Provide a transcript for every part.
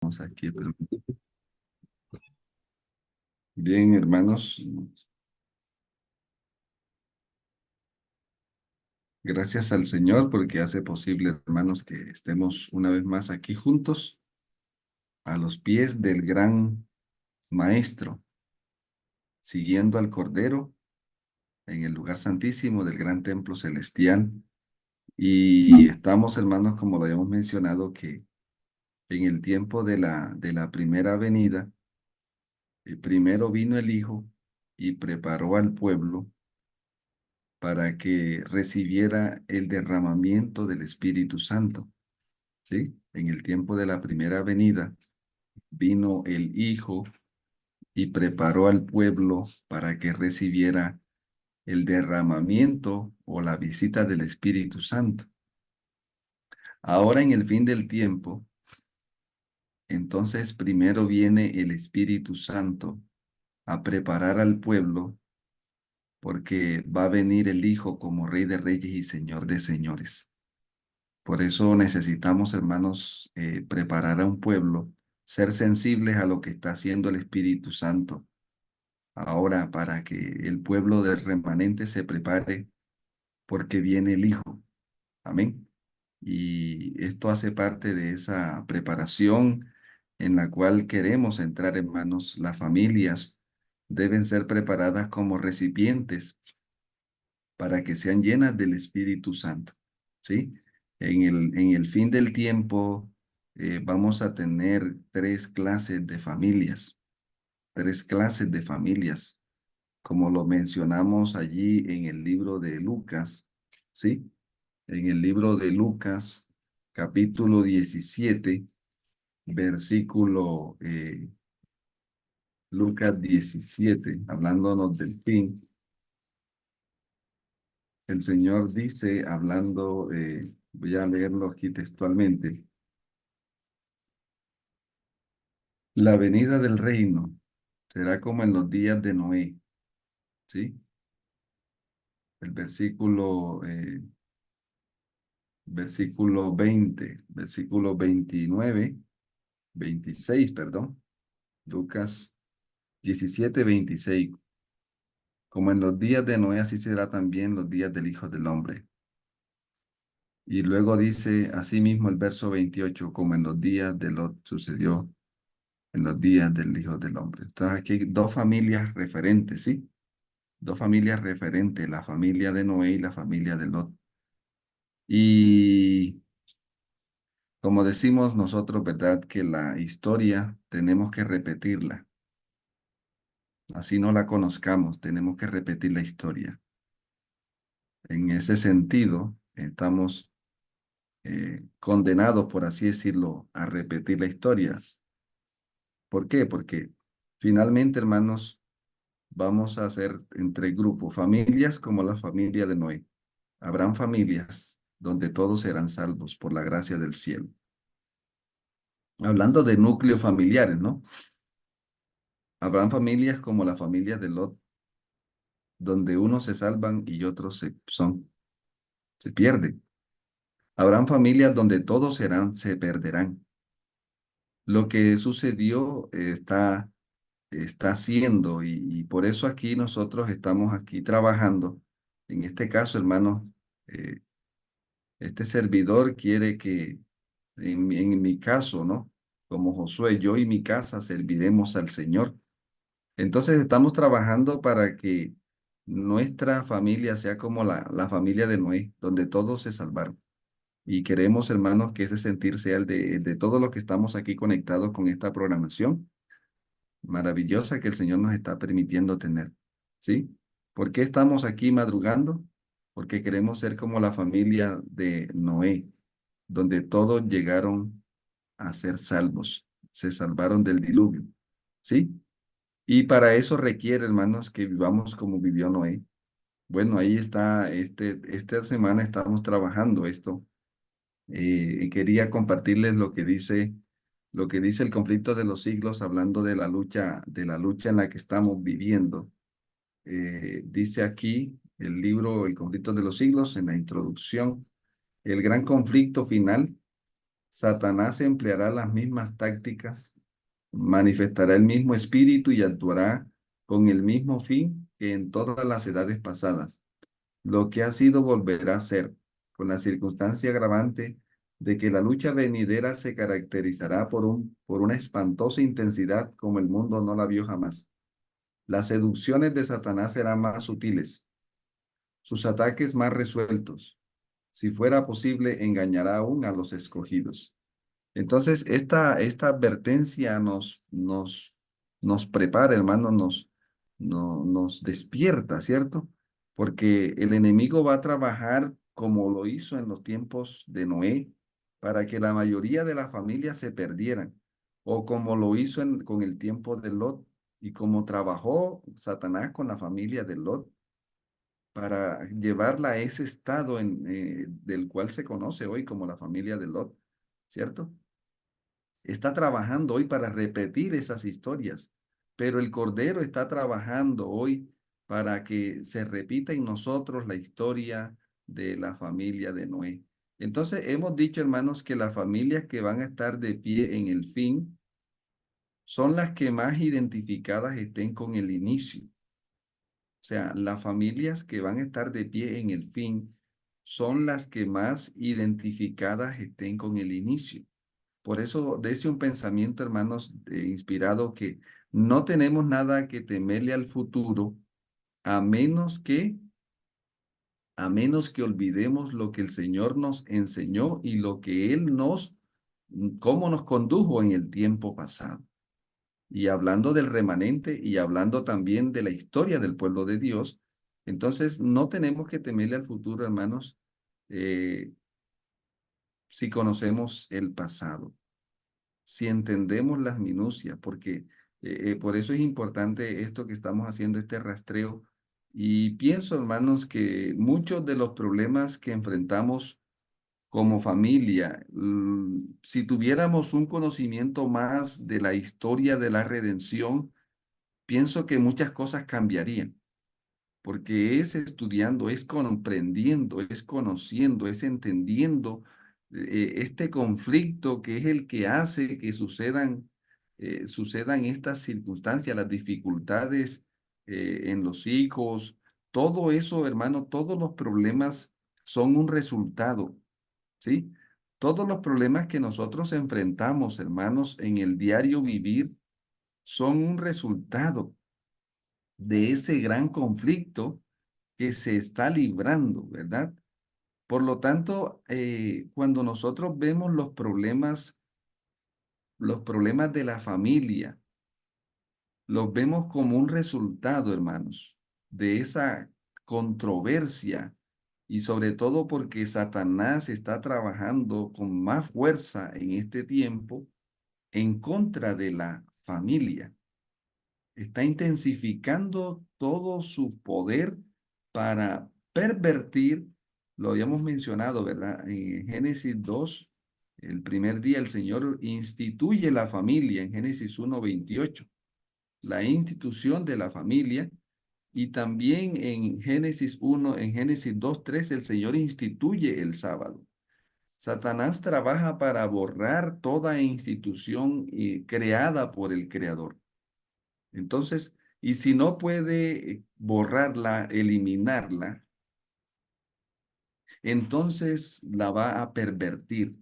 Vamos aquí. Bien, hermanos, gracias al Señor porque hace posible, hermanos, que estemos una vez más aquí juntos a los pies del gran Maestro, siguiendo al Cordero en el lugar santísimo del gran templo celestial. Y estamos, hermanos, como lo habíamos mencionado, que en el tiempo de la primera venida, primero vino el Hijo y preparó al pueblo para que recibiera el derramamiento del Espíritu Santo, ¿sí? En el tiempo de la primera venida, vino el Hijo y preparó al pueblo para que recibiera el derramamiento o la visita del Espíritu Santo. Ahora en el fin del tiempo, entonces primero viene el Espíritu Santo a preparar al pueblo porque va a venir el Hijo como Rey de Reyes y Señor de Señores. Por eso necesitamos, hermanos, preparar a un pueblo, ser sensibles a lo que está haciendo el Espíritu Santo ahora para que el pueblo del remanente se prepare porque viene el Hijo. Amén. Y esto hace parte de esa preparación en la cual queremos entrar, hermanos. Las familias deben ser preparadas como recipientes para que sean llenas del Espíritu Santo, ¿sí? En el fin del tiempo vamos a tener tres clases de familias, como lo mencionamos allí en el libro de Lucas, ¿sí? En el libro de Lucas, capítulo 17, versículo Lucas 17, hablándonos del fin. El Señor dice, hablando, voy a leerlo aquí textualmente, la venida del reino será como en los días de Noé, ¿sí? El versículo 20, versículo 29, 26, perdón, Lucas 17, 26. Como en los días de Noé, así será también los días del Hijo del Hombre. Y luego dice, asimismo el verso 28, como en los días de Lot sucedió en los días del Hijo del Hombre. Entonces aquí hay dos familias referentes, ¿sí? Dos familias referentes, la familia de Noé y la familia de Lot. Y como decimos nosotros, ¿verdad? Que la historia tenemos que repetirla. Así no la conozcamos, tenemos que repetir la historia. En ese sentido, estamos condenados, por así decirlo, a repetir la historia. ¿Por qué? Porque finalmente, hermanos, vamos a hacer entre grupos, familias como la familia de Noé. Habrán familias donde todos serán salvos por la gracia del cielo. Hablando de núcleos familiares, ¿no? Habrán familias como la familia de Lot, donde unos se salvan y otros se pierden. Habrán familias donde todos se perderán. Lo que sucedió está haciendo y por eso aquí nosotros estamos aquí trabajando. En este caso, hermanos, eh, este servidor quiere que, en mi caso, ¿no? Como Josué, yo y mi casa serviremos al Señor. Entonces estamos trabajando para que nuestra familia sea como la familia de Noé, donde todos se salvaron. Y queremos, hermanos, que ese sentir sea el de todos los que estamos aquí conectados con esta programación maravillosa que el Señor nos está permitiendo tener. ¿Sí? ¿Por qué estamos aquí madrugando? Porque queremos ser como la familia de Noé, donde todos llegaron a ser salvos, se salvaron del diluvio. ¿Sí? Y para eso requiere, hermanos, que vivamos como vivió Noé. Bueno, ahí está, esta semana estamos trabajando esto. Y quería compartirles lo que dice el conflicto de los siglos, hablando de la lucha en la que estamos viviendo. Dice aquí el libro El conflicto de los siglos, en la introducción, el gran conflicto final Satanás empleará las mismas tácticas, manifestará el mismo espíritu y actuará con el mismo fin que en todas las edades pasadas. Lo que ha sido volverá a ser, con la circunstancia agravante de que la lucha venidera se caracterizará por una espantosa intensidad como el mundo no la vio jamás. Las seducciones de Satanás serán más sutiles, sus ataques más resueltos. Si fuera posible, engañará aún a los escogidos. Entonces, esta advertencia nos prepara, hermano, nos despierta, ¿cierto? Porque el enemigo va a trabajar como lo hizo en los tiempos de Noé, para que la mayoría de las familias se perdieran, o como lo hizo con el tiempo de Lot, y como trabajó Satanás con la familia de Lot, para llevarla a ese estado del cual se conoce hoy como la familia de Lot, ¿cierto? Está trabajando hoy para repetir esas historias, pero el Cordero está trabajando hoy para que se repita en nosotros la historia de la familia de Noé. Entonces, hemos dicho, hermanos, que las familias que van a estar de pie en el fin son las que más identificadas estén con el inicio. O sea, las familias que van a estar de pie en el fin son las que más identificadas estén con el inicio. Por eso, dese un pensamiento, hermanos, inspirado que no tenemos nada que temerle al futuro, a menos que, a menos que olvidemos lo que el Señor nos enseñó y lo que Él cómo nos condujo en el tiempo pasado. Y hablando del remanente y hablando también de la historia del pueblo de Dios, entonces no tenemos que temerle al futuro, hermanos, eh, si conocemos el pasado, si entendemos las minucias, porque por eso es importante esto que estamos haciendo, este rastreo. Y pienso, hermanos, que muchos de los problemas que enfrentamos como familia, si tuviéramos un conocimiento más de la historia de la redención, pienso que muchas cosas cambiarían, porque es estudiando, es comprendiendo, es conociendo, es entendiendo este conflicto que es el que hace que sucedan estas circunstancias, las dificultades en los hijos, todo eso, hermano, todos los problemas son un resultado, ¿sí? Todos los problemas que nosotros enfrentamos, hermanos, en el diario vivir, son un resultado de ese gran conflicto que se está librando, ¿verdad? Por lo tanto, cuando nosotros vemos los problemas de la familia, los vemos como un resultado, hermanos, de esa controversia y sobre todo porque Satanás está trabajando con más fuerza en este tiempo en contra de la familia. Está intensificando todo su poder para pervertir, lo habíamos mencionado, ¿verdad? En Génesis 2, el primer día el Señor instituye la familia en Génesis 1:28, la institución de la familia, y también en Génesis 1, en Génesis 2:3 el Señor instituye el sábado. Satanás trabaja para borrar toda institución creada por el Creador. Entonces, y si no puede borrarla, eliminarla, entonces la va a pervertir.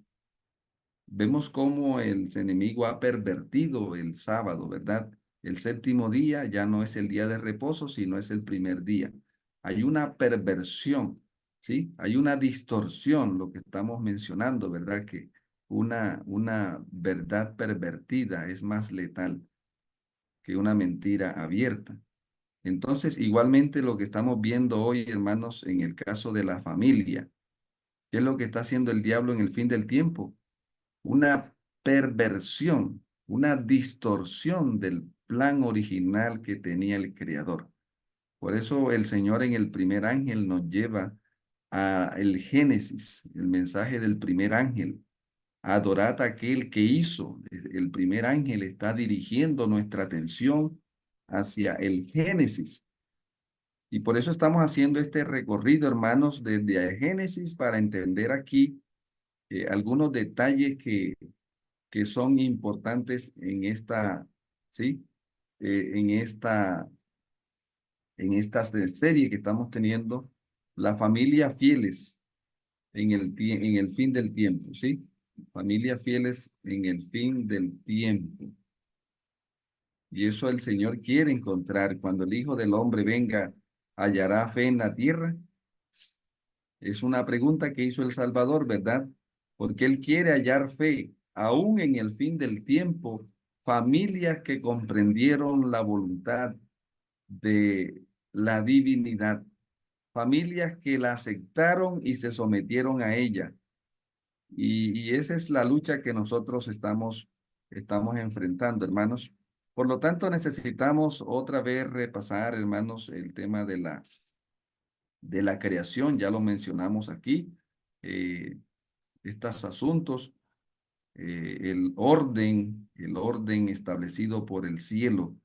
Vemos cómo el enemigo ha pervertido el sábado, ¿verdad? El séptimo día ya no es el día de reposo, sino es el primer día. Hay una perversión, ¿sí? Hay una distorsión, lo que estamos mencionando, ¿verdad? Que una verdad pervertida es más letal que una mentira abierta. Entonces, igualmente lo que estamos viendo hoy, hermanos, en el caso de la familia, ¿qué es lo que está haciendo el diablo en el fin del tiempo? Una perversión, una distorsión del plan original que tenía el Creador. Por eso el Señor en el primer ángel nos lleva a el Génesis, el mensaje del primer ángel. Adorad a aquel que hizo. El primer ángel está dirigiendo nuestra atención hacia el Génesis. Y por eso estamos haciendo este recorrido, hermanos, desde Génesis para entender aquí algunos detalles que son importantes en esta, ¿sí? En esta serie que estamos teniendo, la familia fieles en el fin del tiempo, ¿sí? Familias fieles en el fin del tiempo. Y eso el Señor quiere encontrar. Cuando el Hijo del Hombre venga, ¿hallará fe en la tierra? Es una pregunta que hizo el Salvador, ¿verdad? Porque Él quiere hallar fe, aún en el fin del tiempo, familias que comprendieron la voluntad de la divinidad, familias que la aceptaron y se sometieron a ella. Y esa es la lucha que nosotros estamos enfrentando, hermanos. Por lo tanto, necesitamos otra vez repasar, hermanos, el tema de la creación. Ya lo mencionamos aquí. eh, Estos asuntos, el orden establecido por el cielo,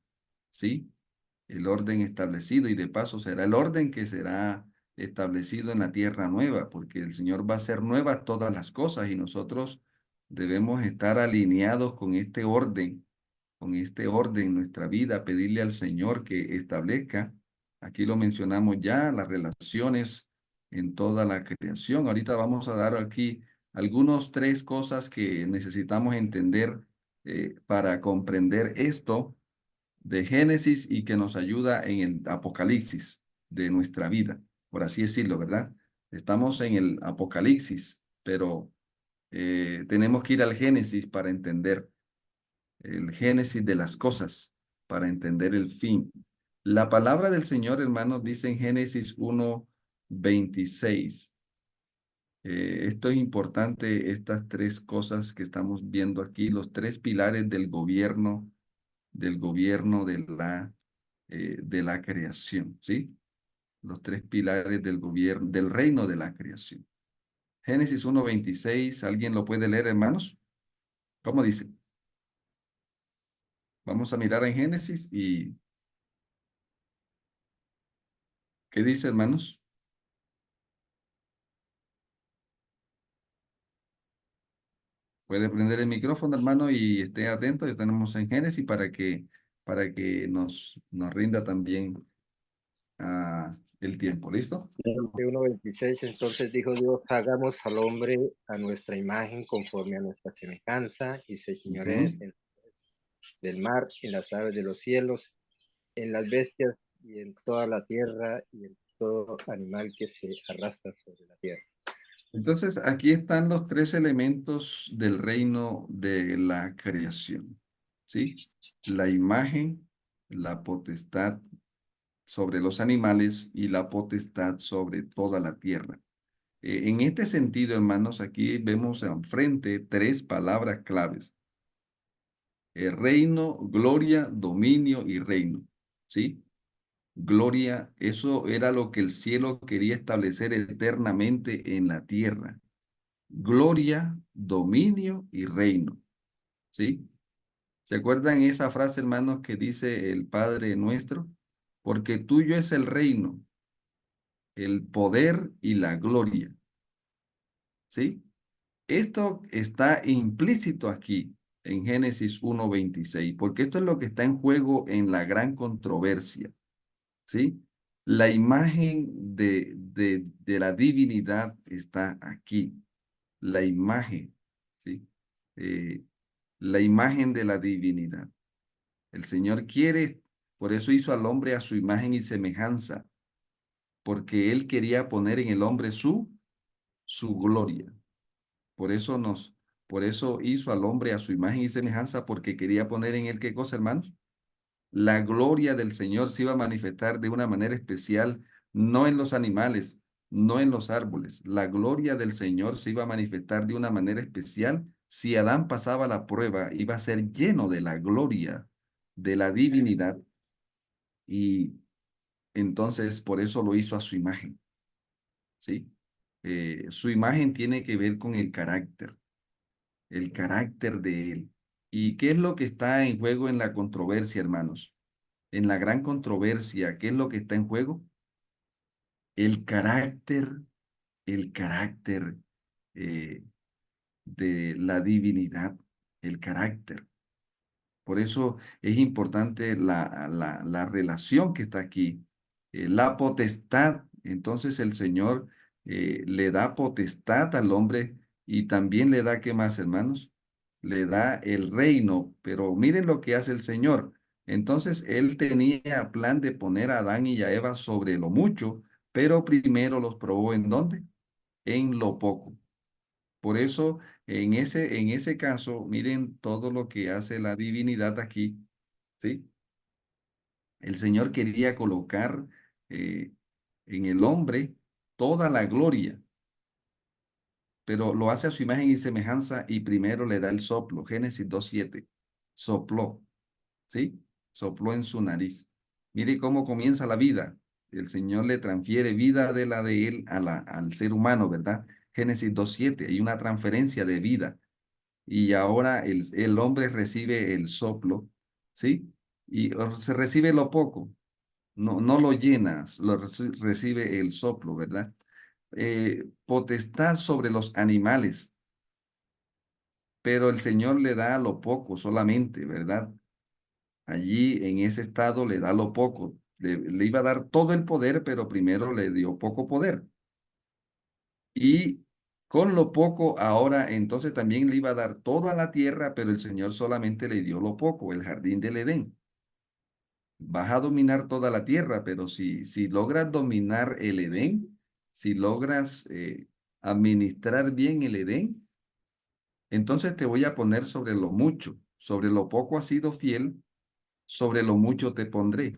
¿sí? El orden establecido y de paso será el orden que será establecido en la tierra nueva, porque el Señor va a hacer nuevas todas las cosas y nosotros debemos estar alineados con este orden en nuestra vida, pedirle al Señor que establezca, aquí lo mencionamos ya, las relaciones en toda la creación. Ahorita vamos a dar aquí algunos tres cosas que necesitamos entender para comprender esto de Génesis y que nos ayuda en el Apocalipsis de nuestra vida, por así decirlo, ¿verdad? Estamos en el Apocalipsis, pero tenemos que ir al Génesis para entender el génesis de las cosas, para entender el fin. La palabra del Señor, hermanos, dice en Génesis 1:26. Esto es importante, estas tres cosas que estamos viendo aquí, los tres pilares del gobierno de la creación, ¿sí? Los tres pilares del gobierno, del reino de la creación. Génesis 1:26, ¿alguien lo puede leer, hermanos? ¿Cómo dice? Vamos a mirar en Génesis y ¿qué dice, hermanos? Puede prender el micrófono, hermano, y esté atento. Ya tenemos en Génesis para que nos rinda también el tiempo. ¿Listo? 1:26, entonces dijo Dios, hagamos al hombre a nuestra imagen conforme a nuestra semejanza y se Ujú. señorees del mar, en las aves de los cielos, en las bestias y en toda la tierra y en todo animal que se arrastra sobre la tierra. Entonces, aquí están los tres elementos del reino de la creación, ¿sí? La imagen, la potestad sobre los animales y la potestad sobre toda la tierra. En este sentido, hermanos, aquí vemos enfrente tres palabras claves: reino, gloria, dominio y reino, ¿sí? Gloria, eso era lo que el cielo quería establecer eternamente en la tierra. Gloria, dominio y reino, ¿sí? ¿Se acuerdan esa frase, hermanos, que dice el Padre nuestro? Porque tuyo es el reino, el poder y la gloria, ¿sí? Esto está implícito aquí en Génesis 1:26, porque esto es lo que está en juego en la gran controversia, ¿sí? La imagen de la divinidad está aquí, la imagen, ¿sí? Eh, la imagen de la divinidad. El Señor quiere, por eso hizo al hombre a su imagen y semejanza, porque Él quería poner en el hombre su gloria. Por eso por eso hizo al hombre a su imagen y semejanza, porque quería poner en él, ¿qué cosa, hermanos? La gloria del Señor se iba a manifestar de una manera especial, no en los animales, no en los árboles. La gloria del Señor se iba a manifestar de una manera especial. Si Adán pasaba la prueba, iba a ser lleno de la gloria de la divinidad y entonces por eso lo hizo a su imagen, ¿sí? Su imagen tiene que ver con el carácter de él. ¿Y qué es lo que está en juego en la controversia, hermanos? En la gran controversia, ¿qué es lo que está en juego? El carácter, el carácter, eh, de la divinidad, el carácter. Por eso es importante la relación que está aquí, la potestad. Entonces el Señor le da potestad al hombre y también le da, ¿qué más, hermanos? Le da el reino. Pero miren lo que hace el Señor. Entonces él tenía plan de poner a Adán y a Eva sobre lo mucho, pero primero los probó ¿en dónde? En lo poco. Por eso, en ese caso, miren todo lo que hace la divinidad aquí, ¿sí? El Señor quería colocar eh, en el hombre toda la gloria, pero lo hace a su imagen y semejanza y primero le da el soplo. Génesis 2:7. Sopló, ¿sí? Sopló en su nariz. Mire cómo comienza la vida. El Señor le transfiere vida de la de él al ser humano, ¿verdad? Génesis 2:7. Hay una transferencia de vida. Y ahora el hombre recibe el soplo, ¿sí? Y se recibe lo poco, no lo llenas, recibe el soplo, ¿verdad? Potestad sobre los animales, pero el Señor le da lo poco solamente, ¿verdad? Allí en ese estado le da lo poco. Le iba a dar todo el poder, pero primero le dio poco poder. Y con lo poco ahora entonces también le iba a dar toda la tierra, pero el Señor solamente le dio lo poco, el jardín del Edén. Vas a dominar toda la tierra, pero si logras dominar el Edén, si logras administrar bien el Edén, entonces te voy a poner sobre lo mucho, sobre lo poco has sido fiel, sobre lo mucho te pondré.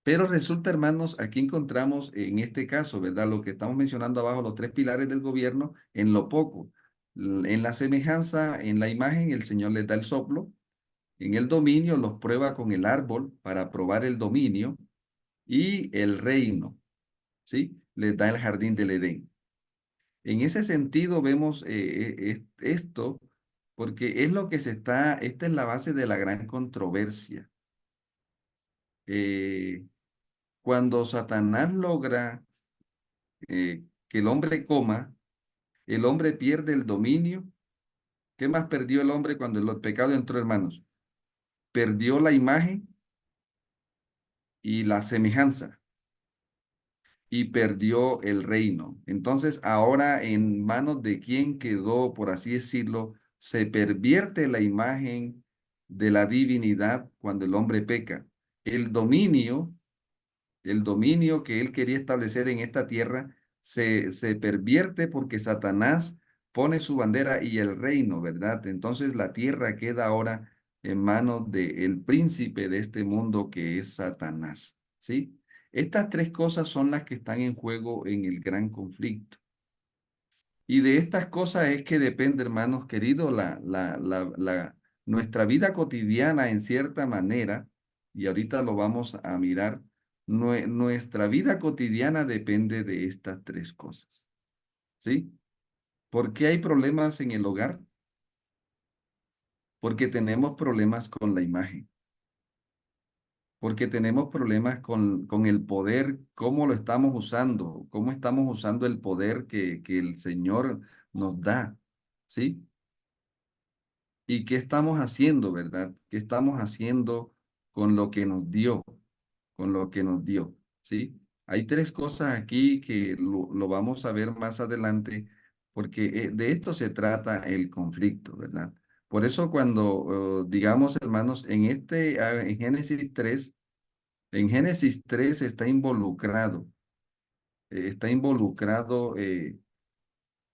Pero resulta, hermanos, aquí encontramos en este caso, ¿verdad? Lo que estamos mencionando abajo, los tres pilares del gobierno, en lo poco. En la semejanza, en la imagen, el Señor les da el soplo. En el dominio los prueba con el árbol para probar el dominio y el reino, ¿sí? Les da el jardín del Edén. En ese sentido vemos esto porque es lo que esta es la base de la gran controversia. Eh, Cuando Satanás logra que el hombre coma, el hombre pierde el dominio. ¿Qué más perdió el hombre cuando el pecado entró, hermanos? Perdió la imagen y la semejanza y perdió el reino. Entonces, ahora en manos de quien quedó, por así decirlo, se pervierte la imagen de la divinidad cuando el hombre peca. El dominio El dominio que él quería establecer en esta tierra se pervierte porque Satanás pone su bandera y el reino, ¿verdad? Entonces la tierra queda ahora en manos del príncipe de este mundo que es Satanás, ¿sí? Estas tres cosas son las que están en juego en el gran conflicto. Y de estas cosas es que depende, hermanos queridos, nuestra vida cotidiana en cierta manera, y ahorita lo vamos a mirar, nuestra vida cotidiana depende de estas tres cosas, ¿sí? ¿Por qué hay problemas en el hogar? Porque tenemos problemas con la imagen, porque tenemos problemas con el poder, cómo lo estamos usando, cómo estamos usando el poder que el Señor nos da, ¿sí? ¿Y qué estamos haciendo, verdad? ¿Qué estamos haciendo con lo que nos dio? Con lo que nos dio, ¿sí? Hay tres cosas aquí que lo vamos a ver más adelante, porque de esto se trata el conflicto, ¿verdad? Por eso cuando, digamos, hermanos, en Génesis 3 está involucrado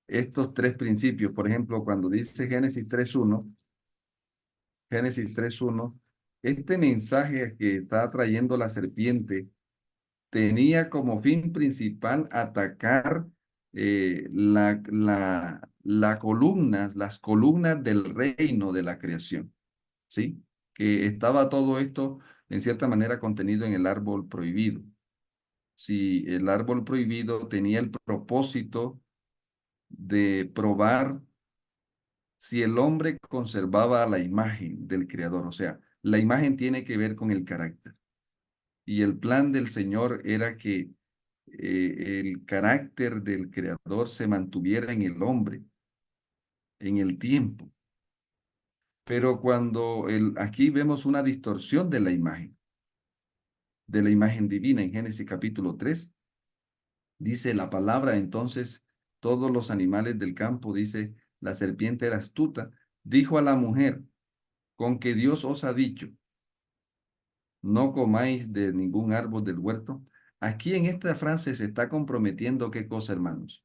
estos tres principios. Por ejemplo, cuando dice Génesis 3:1, este mensaje que está trayendo la serpiente tenía como fin principal atacar las columnas del reino de la creación, ¿sí? Que estaba todo esto en cierta manera contenido en el árbol prohibido. Si el árbol prohibido tenía el propósito de probar si el hombre conservaba la imagen del Creador, o sea, la imagen tiene que ver con el carácter. Y el plan del Señor era que el carácter del Creador se mantuviera en el hombre. en el tiempo. Pero cuando aquí vemos una distorsión de la imagen divina en Génesis capítulo 3, dice la palabra, entonces todos los animales del campo, dice, la serpiente era astuta, dijo a la mujer, con que Dios os ha dicho, no comáis de ningún árbol del huerto. Aquí en esta frase se está comprometiendo qué cosa, hermanos,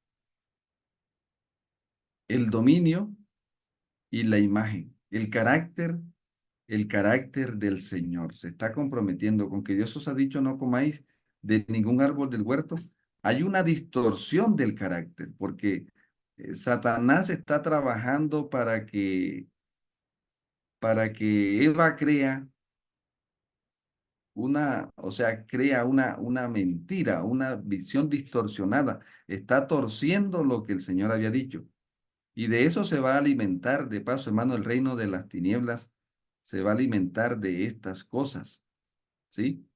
el dominio y la imagen, el carácter del Señor. Se está comprometiendo con que Dios os ha dicho no comáis de ningún árbol del huerto. Hay una distorsión del carácter porque Satanás está trabajando para que Eva crea o sea, crea una mentira, una visión distorsionada. Está torciendo lo que el Señor había dicho. Y de eso se va a alimentar, de paso, hermano, el reino de las tinieblas se va a alimentar de estas cosas, ¿sí?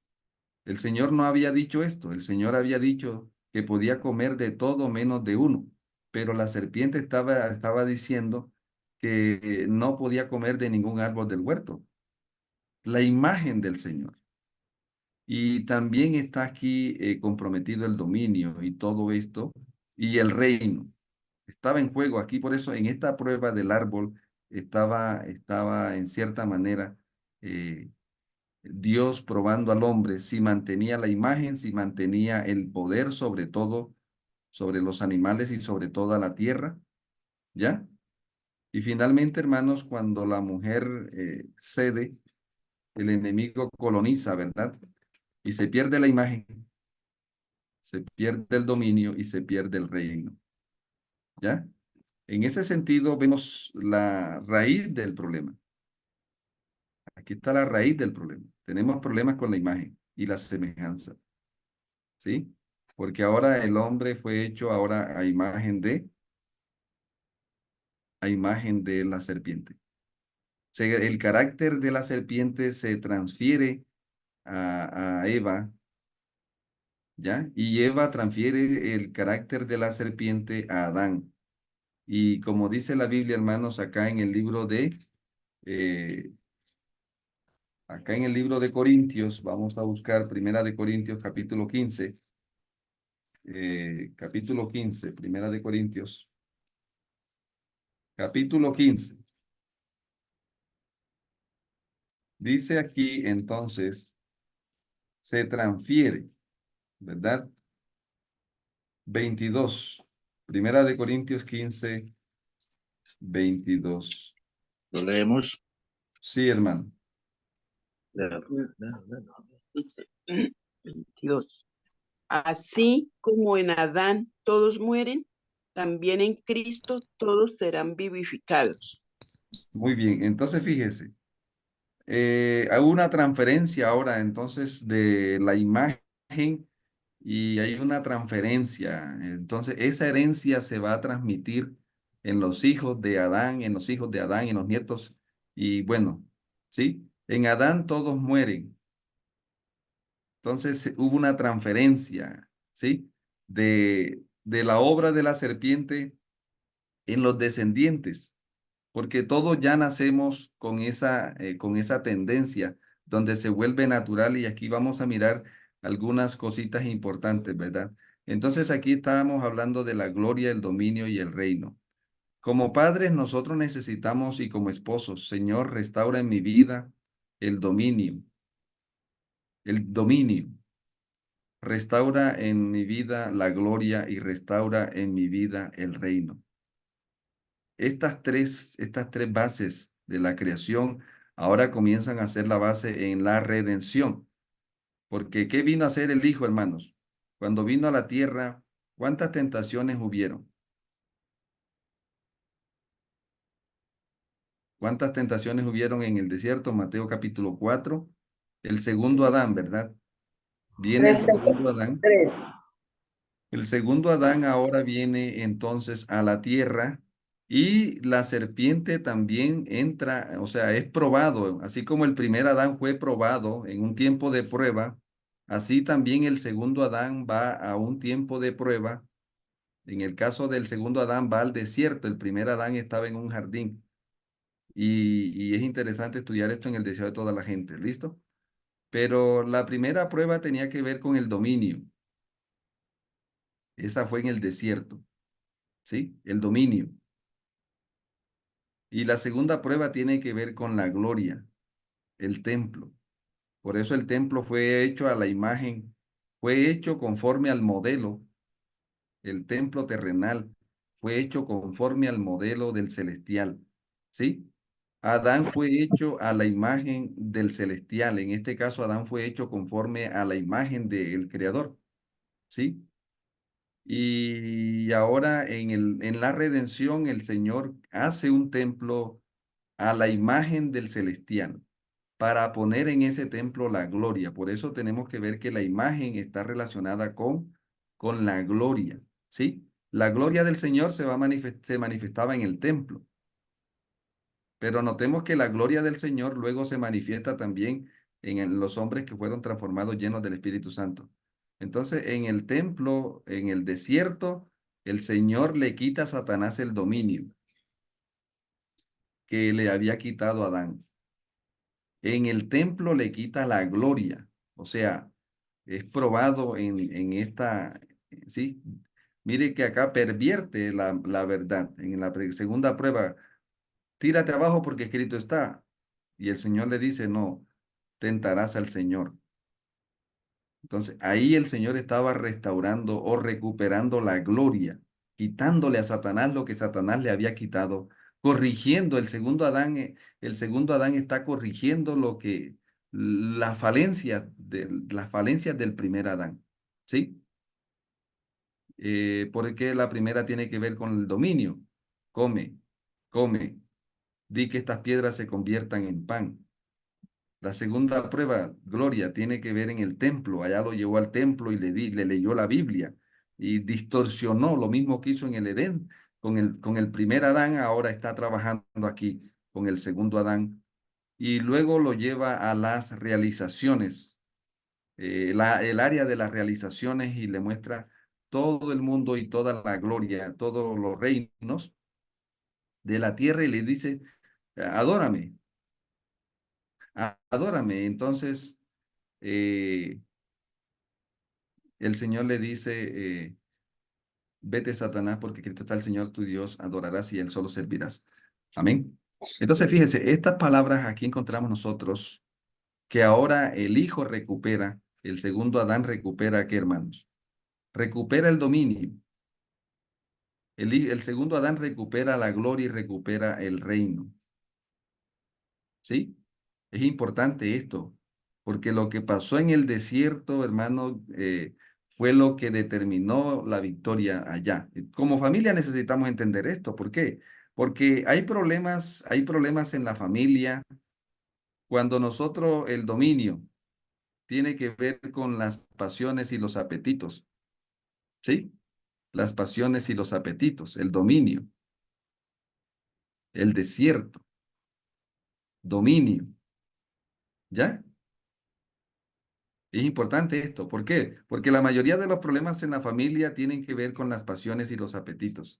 El Señor no había dicho esto, el Señor había dicho que podía comer de todo menos de uno, pero la serpiente estaba diciendo que no podía comer de ningún árbol del huerto, la imagen del Señor. Y también está aquí comprometido el dominio y todo esto, y el reino. Estaba en juego aquí, por eso en esta prueba del árbol estaba en cierta manera eh, Dios probando al hombre si mantenía la imagen, si mantenía el poder sobre todo, sobre los animales y sobre toda la tierra, ¿ya? Y finalmente, hermanos, cuando la mujer cede, el enemigo coloniza, ¿verdad? Y se pierde la imagen, se pierde el dominio y se pierde el reino, ¿ya? En ese sentido, vemos la raíz del problema. Aquí está la raíz del problema. Tenemos problemas con la imagen y la semejanza, ¿sí? Porque ahora el hombre fue hecho ahora a imagen de la serpiente. El carácter de la serpiente se transfiere a Eva, ¿ya? Y Eva transfiere el carácter de la serpiente a Adán. Y como dice la Biblia, hermanos, eh, acá en el libro de Corintios, vamos a buscar Primera de Corintios capítulo 15, Primera de Corintios, capítulo 15. Dice aquí entonces, se transfiere, ¿verdad? 22. Primera de Corintios 15, 22. Lo leemos. Sí, hermano. Dice 22. Así como en Adán todos mueren, también en Cristo todos serán vivificados. Muy bien. Entonces, fíjese, hay una transferencia ahora entonces de la imagen y hay una transferencia. Entonces, esa herencia se va a transmitir en los hijos de Adán, en los hijos de Adán, en los nietos. Y bueno, ¿sí? En Adán todos mueren. Entonces hubo una transferencia, ¿sí? De la obra de la serpiente en los descendientes, porque todos ya nacemos con esa tendencia donde se vuelve natural y aquí vamos a mirar algunas cositas importantes, ¿verdad? Entonces aquí estábamos hablando de la gloria, el dominio y el reino. Como padres nosotros necesitamos y como esposos, Señor, restaura en mi vida el dominio. Restaura en mi vida la gloria y restaura en mi vida el reino. Estas tres bases de la creación ahora comienzan a ser la base en la redención. Porque ¿qué vino a hacer el Hijo, hermanos? Cuando vino a la tierra, ¿cuántas tentaciones hubieron? ¿Cuántas tentaciones hubieron en el desierto? Mateo capítulo 4. El segundo Adán, ¿verdad? Viene el Tres, segundo Adán. tres. El segundo Adán ahora viene entonces a la tierra y la serpiente también entra, o sea, es probado, así como el primer Adán fue probado en un tiempo de prueba, así también el segundo Adán va a un tiempo de prueba En el caso del segundo Adán va al desierto, el primer Adán estaba en un jardín. Y es interesante estudiar esto en el deseo de toda la gente, ¿listo? Pero la primera prueba tenía que ver con el dominio. Esa fue en el desierto, ¿sí? El dominio. Y la segunda prueba tiene que ver con la gloria, el templo. Por eso el templo fue hecho a la imagen, fue hecho conforme al modelo. El templo terrenal fue hecho conforme al modelo del celestial, ¿sí? Adán fue hecho a la imagen del celestial. En este caso, Adán fue hecho conforme a la imagen del Creador, ¿sí? Y ahora en la redención, el Señor hace un templo a la imagen del celestial para poner en ese templo la gloria. Por eso tenemos que ver que la imagen está relacionada con la gloria, ¿sí? La gloria del Señor se manifestaba en el templo, pero notemos que la gloria del Señor luego se manifiesta también en los hombres que fueron transformados llenos del Espíritu Santo. Entonces, en el templo, en el desierto, el Señor le quita a Satanás el dominio que le había quitado a Adán. En el templo le quita la gloria, o sea, es probado en esta, ¿sí? Mire que acá pervierte la verdad. En la segunda prueba, tírate abajo porque escrito está. Y el Señor le dice, no, tentarás al Señor. Entonces, ahí el Señor estaba restaurando o recuperando la gloria, quitándole a Satanás lo que Satanás le había quitado, corrigiendo el segundo Adán está corrigiendo lo que las falencias del primer Adán, ¿sí? Porque la primera tiene que ver con el dominio. Come, come, di que estas piedras se conviertan en pan. La segunda prueba, Gloria, tiene que ver en el templo. Allá lo llevó al templo y le leyó la Biblia y distorsionó lo mismo que hizo en el Edén. Con el primer Adán, ahora está trabajando aquí con el segundo Adán. Y luego lo lleva a las realizaciones, el área de las realizaciones y le muestra todo el mundo y toda la gloria, todos los reinos de la tierra y le dice, adórame, adórame. Entonces eh, el Señor le dice, vete Satanás, porque Cristo está el Señor tu Dios, adorarás y Él solo servirás. Amén. Entonces, fíjese, estas palabras aquí encontramos nosotros que ahora el Hijo recupera, el segundo Adán recupera, ¿qué hermanos? Recupera el dominio. El segundo Adán recupera la gloria y recupera el reino. ¿Sí? Es importante esto, porque lo que pasó en el desierto, hermano, fue lo que determinó la victoria allá. Como familia necesitamos entender esto. ¿Por qué? Porque hay problemas en la familia cuando nosotros el dominio tiene que ver con las pasiones y los apetitos. ¿Sí? Las pasiones y los apetitos, el dominio, el desierto, dominio. ¿Ya? Es importante esto. ¿Por qué? Porque la mayoría de los problemas en la familia tienen que ver con las pasiones y los apetitos.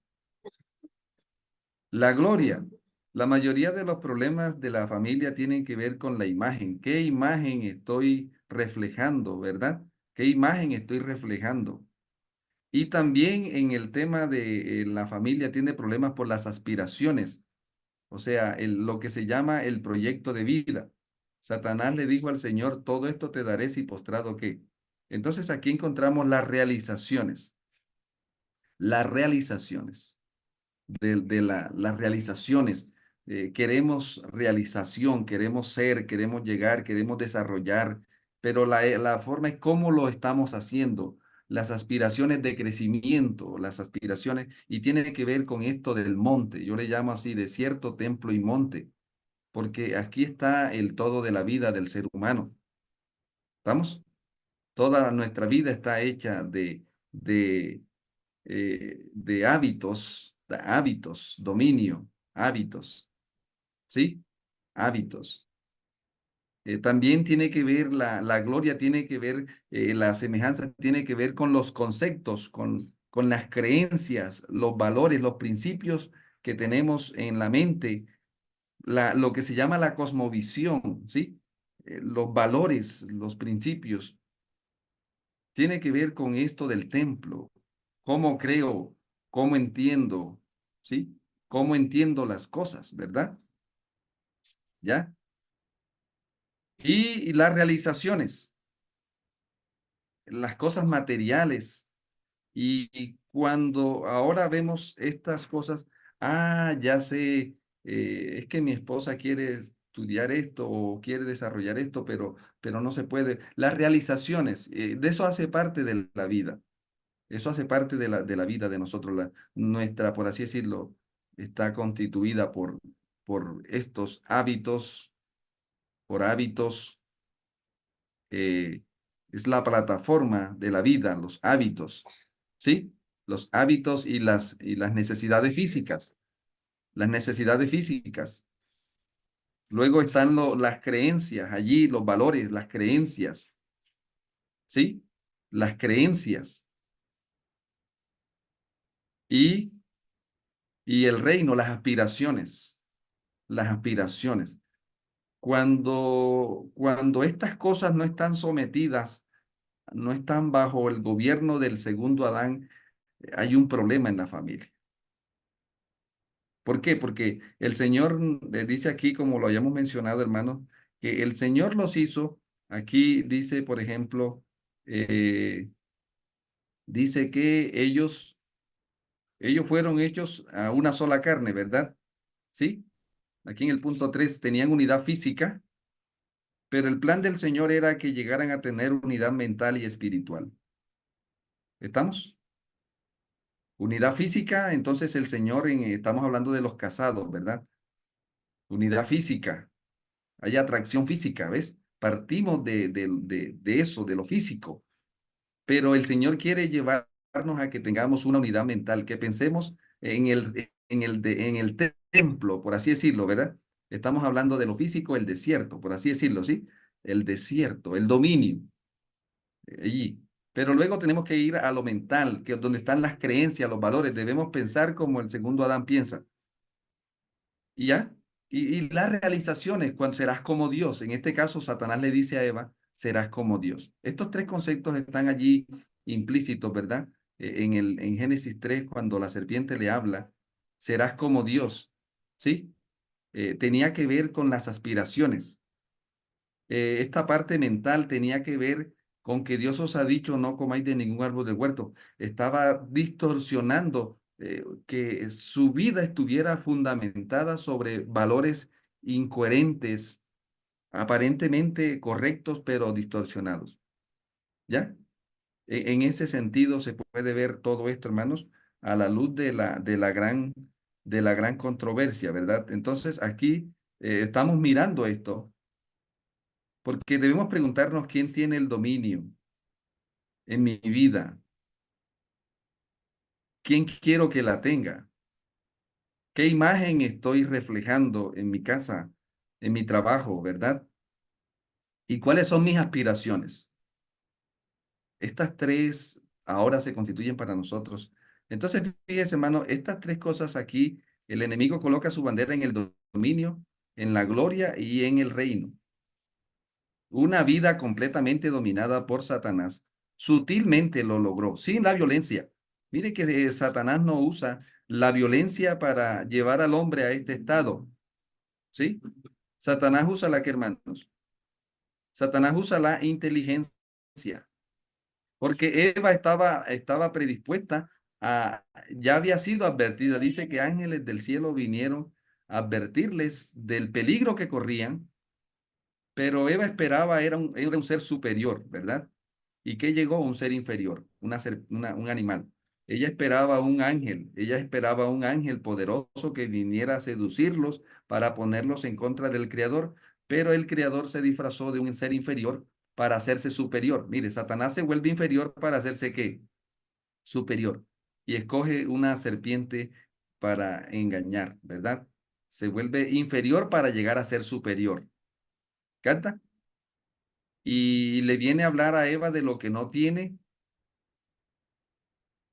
La gloria. La mayoría de los problemas de la familia tienen que ver con la imagen. ¿Qué imagen estoy reflejando, verdad? ¿Qué imagen estoy reflejando? Y también en el tema de la familia tiene problemas por las aspiraciones. O sea, lo que se llama el proyecto de vida. Satanás le dijo al Señor, todo esto te daré si postrado qué. Entonces aquí encontramos las realizaciones. Las realizaciones las realizaciones. Queremos realización, queremos ser, queremos llegar, queremos desarrollar, pero la forma es cómo lo estamos haciendo. Las aspiraciones de crecimiento, las aspiraciones, y tiene que ver con esto del monte. Yo le llamo así desierto, templo y monte, porque aquí está el todo de la vida del ser humano. ¿Estamos? Toda nuestra vida está hecha de hábitos, dominio, hábitos, ¿sí? Hábitos. También tiene que ver, la gloria tiene que ver, la semejanza tiene que ver con los conceptos, con las creencias, los valores, los principios que tenemos en la mente, lo que se llama la cosmovisión, ¿sí? Los valores, los principios, tiene que ver con esto del templo. ¿Cómo creo? ¿Cómo entiendo? ¿Sí? ¿Cómo entiendo las cosas, verdad? ¿Ya? Y las realizaciones, las cosas materiales. Y cuando ahora vemos estas cosas, ya sé, es que mi esposa quiere estudiar esto o quiere desarrollar esto, pero no se puede. Las realizaciones, de eso hace parte de la vida. Eso hace parte de la vida de nosotros. Nuestra, por así decirlo, está constituida por estos hábitos, por hábitos, eh, es la plataforma de la vida, los hábitos, ¿sí? Los hábitos y las necesidades físicas, las necesidades físicas. Luego están las creencias allí, los valores, las creencias, ¿sí? Las creencias y, y el reino, las aspiraciones, las aspiraciones. Cuando estas cosas no están sometidas, no están bajo el gobierno del segundo Adán, hay un problema en la familia. ¿Por qué? Porque el Señor dice aquí, como lo hayamos mencionado, hermanos, que el Señor los hizo. Aquí dice, por ejemplo, eh, dice que ellos fueron hechos a una sola carne, ¿verdad? ¿Sí? Aquí en el punto 3 tenían unidad física, pero el plan del Señor era que llegaran a tener unidad mental y espiritual. ¿Estamos? Unidad física, entonces el Señor, estamos hablando de los casados, ¿verdad? Unidad física, hay atracción física, ¿ves? Partimos de eso, de lo físico, pero el Señor quiere llevarnos a que tengamos una unidad mental, que pensemos en el templo, por así decirlo, ¿verdad? Estamos hablando de lo físico, el desierto, por así decirlo, ¿sí? El desierto, el dominio, allí. Pero luego tenemos que ir a lo mental, que es donde están las creencias, los valores. Debemos pensar como el segundo Adán piensa. ¿Y ya? Y las realizaciones, cuando serás como Dios. En este caso, Satanás le dice a Eva, serás como Dios. Estos tres conceptos están allí implícitos, ¿verdad? En Génesis 3, cuando la serpiente le habla, serás como Dios. ¿Sí? Tenía que ver con las aspiraciones. Esta parte mental tenía que ver con que Dios os ha dicho no comáis de ningún árbol del huerto. Estaba distorsionando que su vida estuviera fundamentada sobre valores incoherentes, aparentemente correctos, pero distorsionados. ¿Ya? En ese sentido se puede ver todo esto, hermanos, a la luz de la gran controversia, ¿verdad? Entonces aquí estamos mirando esto porque debemos preguntarnos quién tiene el dominio en mi vida, quién quiero que la tenga, qué imagen estoy reflejando en mi casa, en mi trabajo, ¿verdad? Y cuáles son mis aspiraciones. Estas tres ahora se constituyen para nosotros. Entonces, fíjese, hermano, estas tres cosas aquí, el enemigo coloca su bandera en el dominio, en la gloria y en el reino. Una vida completamente dominada por Satanás. Sutilmente lo logró, sin la violencia. Mire que Satanás no usa la violencia para llevar al hombre a este estado, ¿sí? Satanás usa la que, hermanos. Satanás usa la inteligencia, porque Eva estaba predispuesta ya había sido advertida. Dice que ángeles del cielo vinieron a advertirles del peligro que corrían. Pero Eva esperaba, era un ser superior, ¿verdad? ¿Y qué llegó? Un ser inferior, un animal. Ella esperaba un ángel poderoso que viniera a seducirlos para ponerlos en contra del Creador, pero el Creador se disfrazó de un ser inferior para hacerse superior. Mire, Satanás se vuelve inferior para hacerse ¿qué? Superior. Y escoge una serpiente para engañar, ¿verdad? Se vuelve inferior para llegar a ser superior. ¿Canta? Y le viene a hablar a Eva de lo que no tiene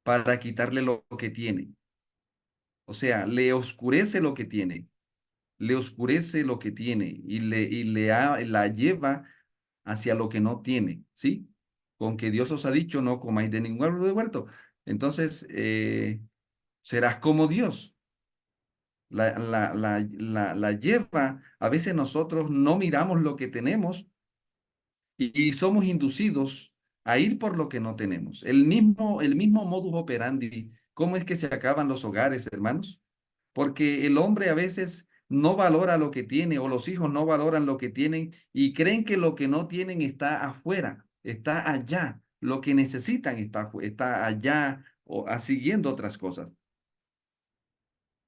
para quitarle lo que tiene. O sea, le oscurece lo que tiene, le oscurece lo que tiene la lleva hacia lo que no tiene, ¿sí? Con que Dios os ha dicho, no comáis de ningún árbol de huerto. Entonces, serás como Dios. La lleva, a veces nosotros no miramos lo que tenemos y somos inducidos a ir por lo que no tenemos. El mismo modus operandi. ¿Cómo es que se acaban los hogares, hermanos? Porque el hombre a veces no valora lo que tiene o los hijos no valoran lo que tienen y creen que lo que no tienen está afuera, está allá. Lo que necesitan está allá o siguiendo otras cosas.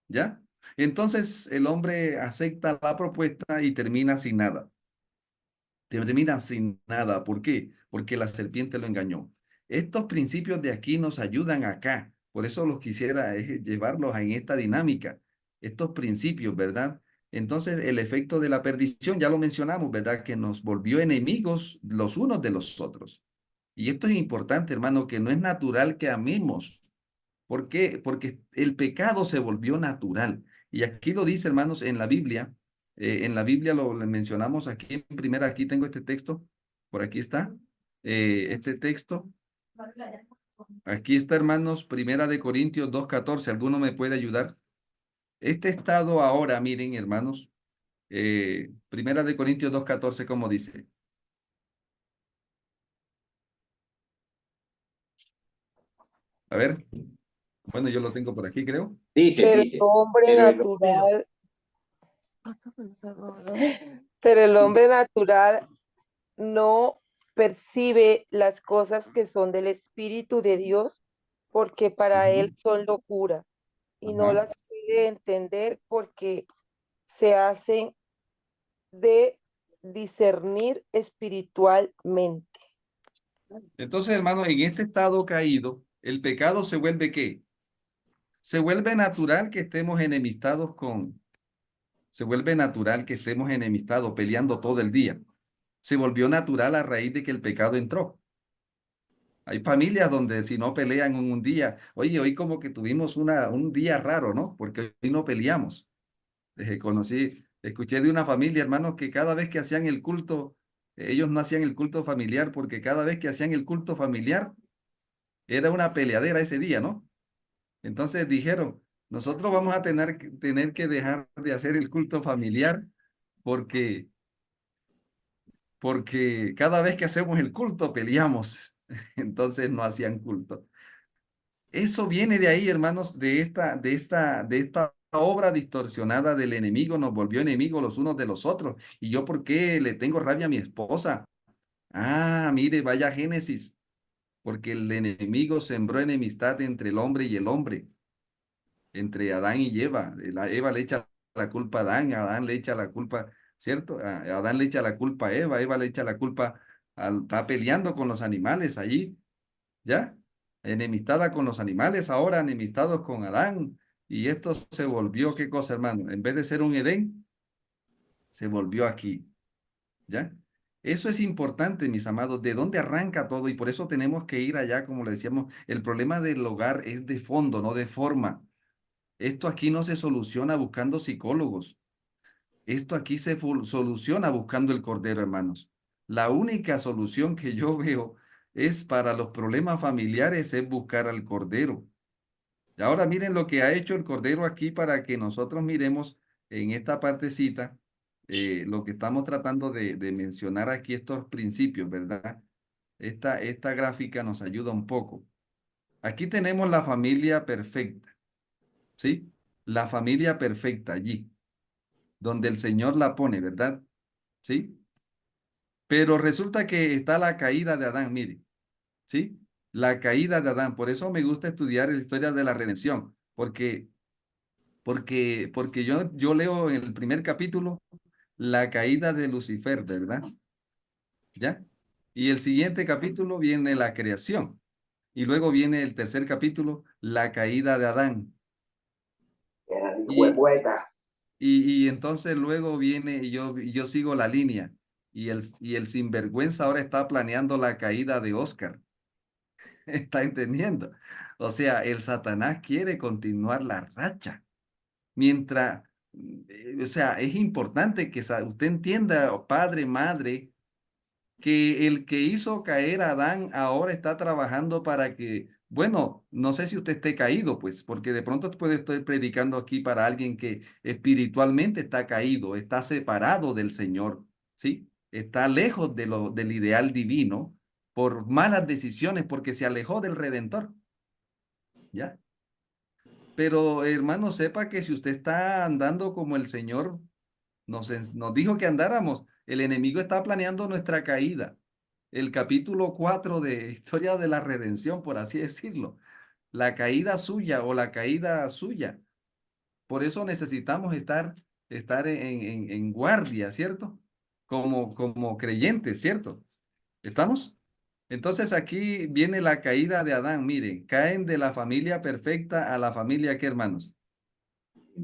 ¿Ya? Entonces el hombre acepta la propuesta y termina sin nada. Termina sin nada. ¿Por qué? Porque la serpiente lo engañó. Estos principios de aquí nos ayudan acá. Por eso los quisiera llevarlos en esta dinámica. Estos principios, ¿verdad? Entonces, el efecto de la perdición, ya lo mencionamos, ¿verdad? Que nos volvió enemigos los unos de los otros. Y esto es importante, hermano, que no es natural que amemos. ¿Por qué? Porque el pecado se volvió natural. Y aquí lo dice, hermanos, en la Biblia lo mencionamos aquí en primera, aquí tengo este texto, por aquí está, este texto. Aquí está, hermanos, primera de Corintios 2:14. ¿Alguno me puede ayudar? Este estado ahora, miren, hermanos, primera de Corintios 2:14, ¿cómo dice? A ver, bueno, yo lo tengo por aquí, creo. Pero el hombre pero natural, pero el hombre natural no percibe las cosas que son del Espíritu de Dios porque para Ujú. él son locura y no Ajá. las puede entender porque se hacen de discernir espiritualmente. Entonces, hermano, en este estado caído, el pecado se vuelve ¿qué? Se vuelve natural que estemos se vuelve natural que estemos enemistados, peleando todo el día. Se volvió natural a raíz de que el pecado entró. Hay familias donde si no pelean en un día, oye, hoy como que tuvimos un día raro, ¿no? Porque hoy no peleamos. Escuché de una familia, hermanos, que cada vez que hacían el culto, ellos no hacían el culto familiar porque cada vez que hacían el culto familiar era una peleadera ese día, ¿no? Entonces dijeron, nosotros vamos a tener que dejar de hacer el culto familiar porque, porque cada vez que hacemos el culto peleamos. Entonces no hacían culto. Eso viene de ahí, hermanos, de esta obra distorsionada del enemigo, nos volvió enemigos los unos de los otros. ¿Y yo por qué le tengo rabia a mi esposa? Ah, mire, vaya Génesis, porque el enemigo sembró enemistad entre el hombre y el hombre, entre Adán y Eva. Eva le echa la culpa a Adán le echa la culpa, ¿cierto? Adán le echa la culpa a Eva le echa la culpa, está peleando con los animales allí. ¿Ya? Enemistada con los animales, ahora enemistados con Adán. Y esto se volvió, ¿qué cosa, hermano? En vez de ser un Edén, se volvió aquí, ¿ya? Eso es importante, mis amados, de dónde arranca todo y por eso tenemos que ir allá, como le decíamos, el problema del hogar es de fondo, no de forma. Esto aquí no se soluciona buscando psicólogos. Esto aquí se soluciona buscando el cordero, hermanos. La única solución que yo veo es para los problemas familiares es buscar al cordero. Y ahora miren lo que ha hecho el cordero aquí para que nosotros miremos en esta partecita lo que estamos tratando de mencionar aquí, estos principios, ¿verdad? Esta gráfica nos ayuda un poco. Aquí tenemos la familia perfecta, ¿sí? La familia perfecta allí, donde el Señor la pone, ¿verdad? ¿Sí? Pero resulta que está la caída de Adán, mire, ¿sí? La caída de Adán. Por eso me gusta estudiar la historia de la redención, porque yo leo en el primer capítulo la caída de Lucifer, ¿verdad? ¿Ya? Y el siguiente capítulo viene la creación. Y luego viene el tercer capítulo, la caída de Adán. Y, y entonces luego viene, y yo sigo la línea. Y el sinvergüenza ahora está planeando la caída de Oscar. ¿Está entendiendo? O sea, el Satanás quiere continuar la racha. Mientras, o sea, es importante que usted entienda, padre, madre, que el que hizo caer a Adán ahora está trabajando para que, bueno, no sé si usted esté caído, pues, porque de pronto puede estar predicando aquí para alguien que espiritualmente está caído, está separado del Señor, ¿sí? Está lejos del ideal divino por malas decisiones, porque se alejó del Redentor, ¿ya? Pero hermano, sepa que si usted está andando como el Señor nos dijo que andáramos, el enemigo está planeando nuestra caída. El capítulo 4 de Historia de la Redención, por así decirlo. La caída suya o la caída suya. Por eso necesitamos estar en guardia, ¿cierto? Como creyentes, ¿cierto? ¿Estamos? Entonces aquí viene la caída de Adán. Miren, caen de la familia perfecta a la familia, ¿qué hermanos?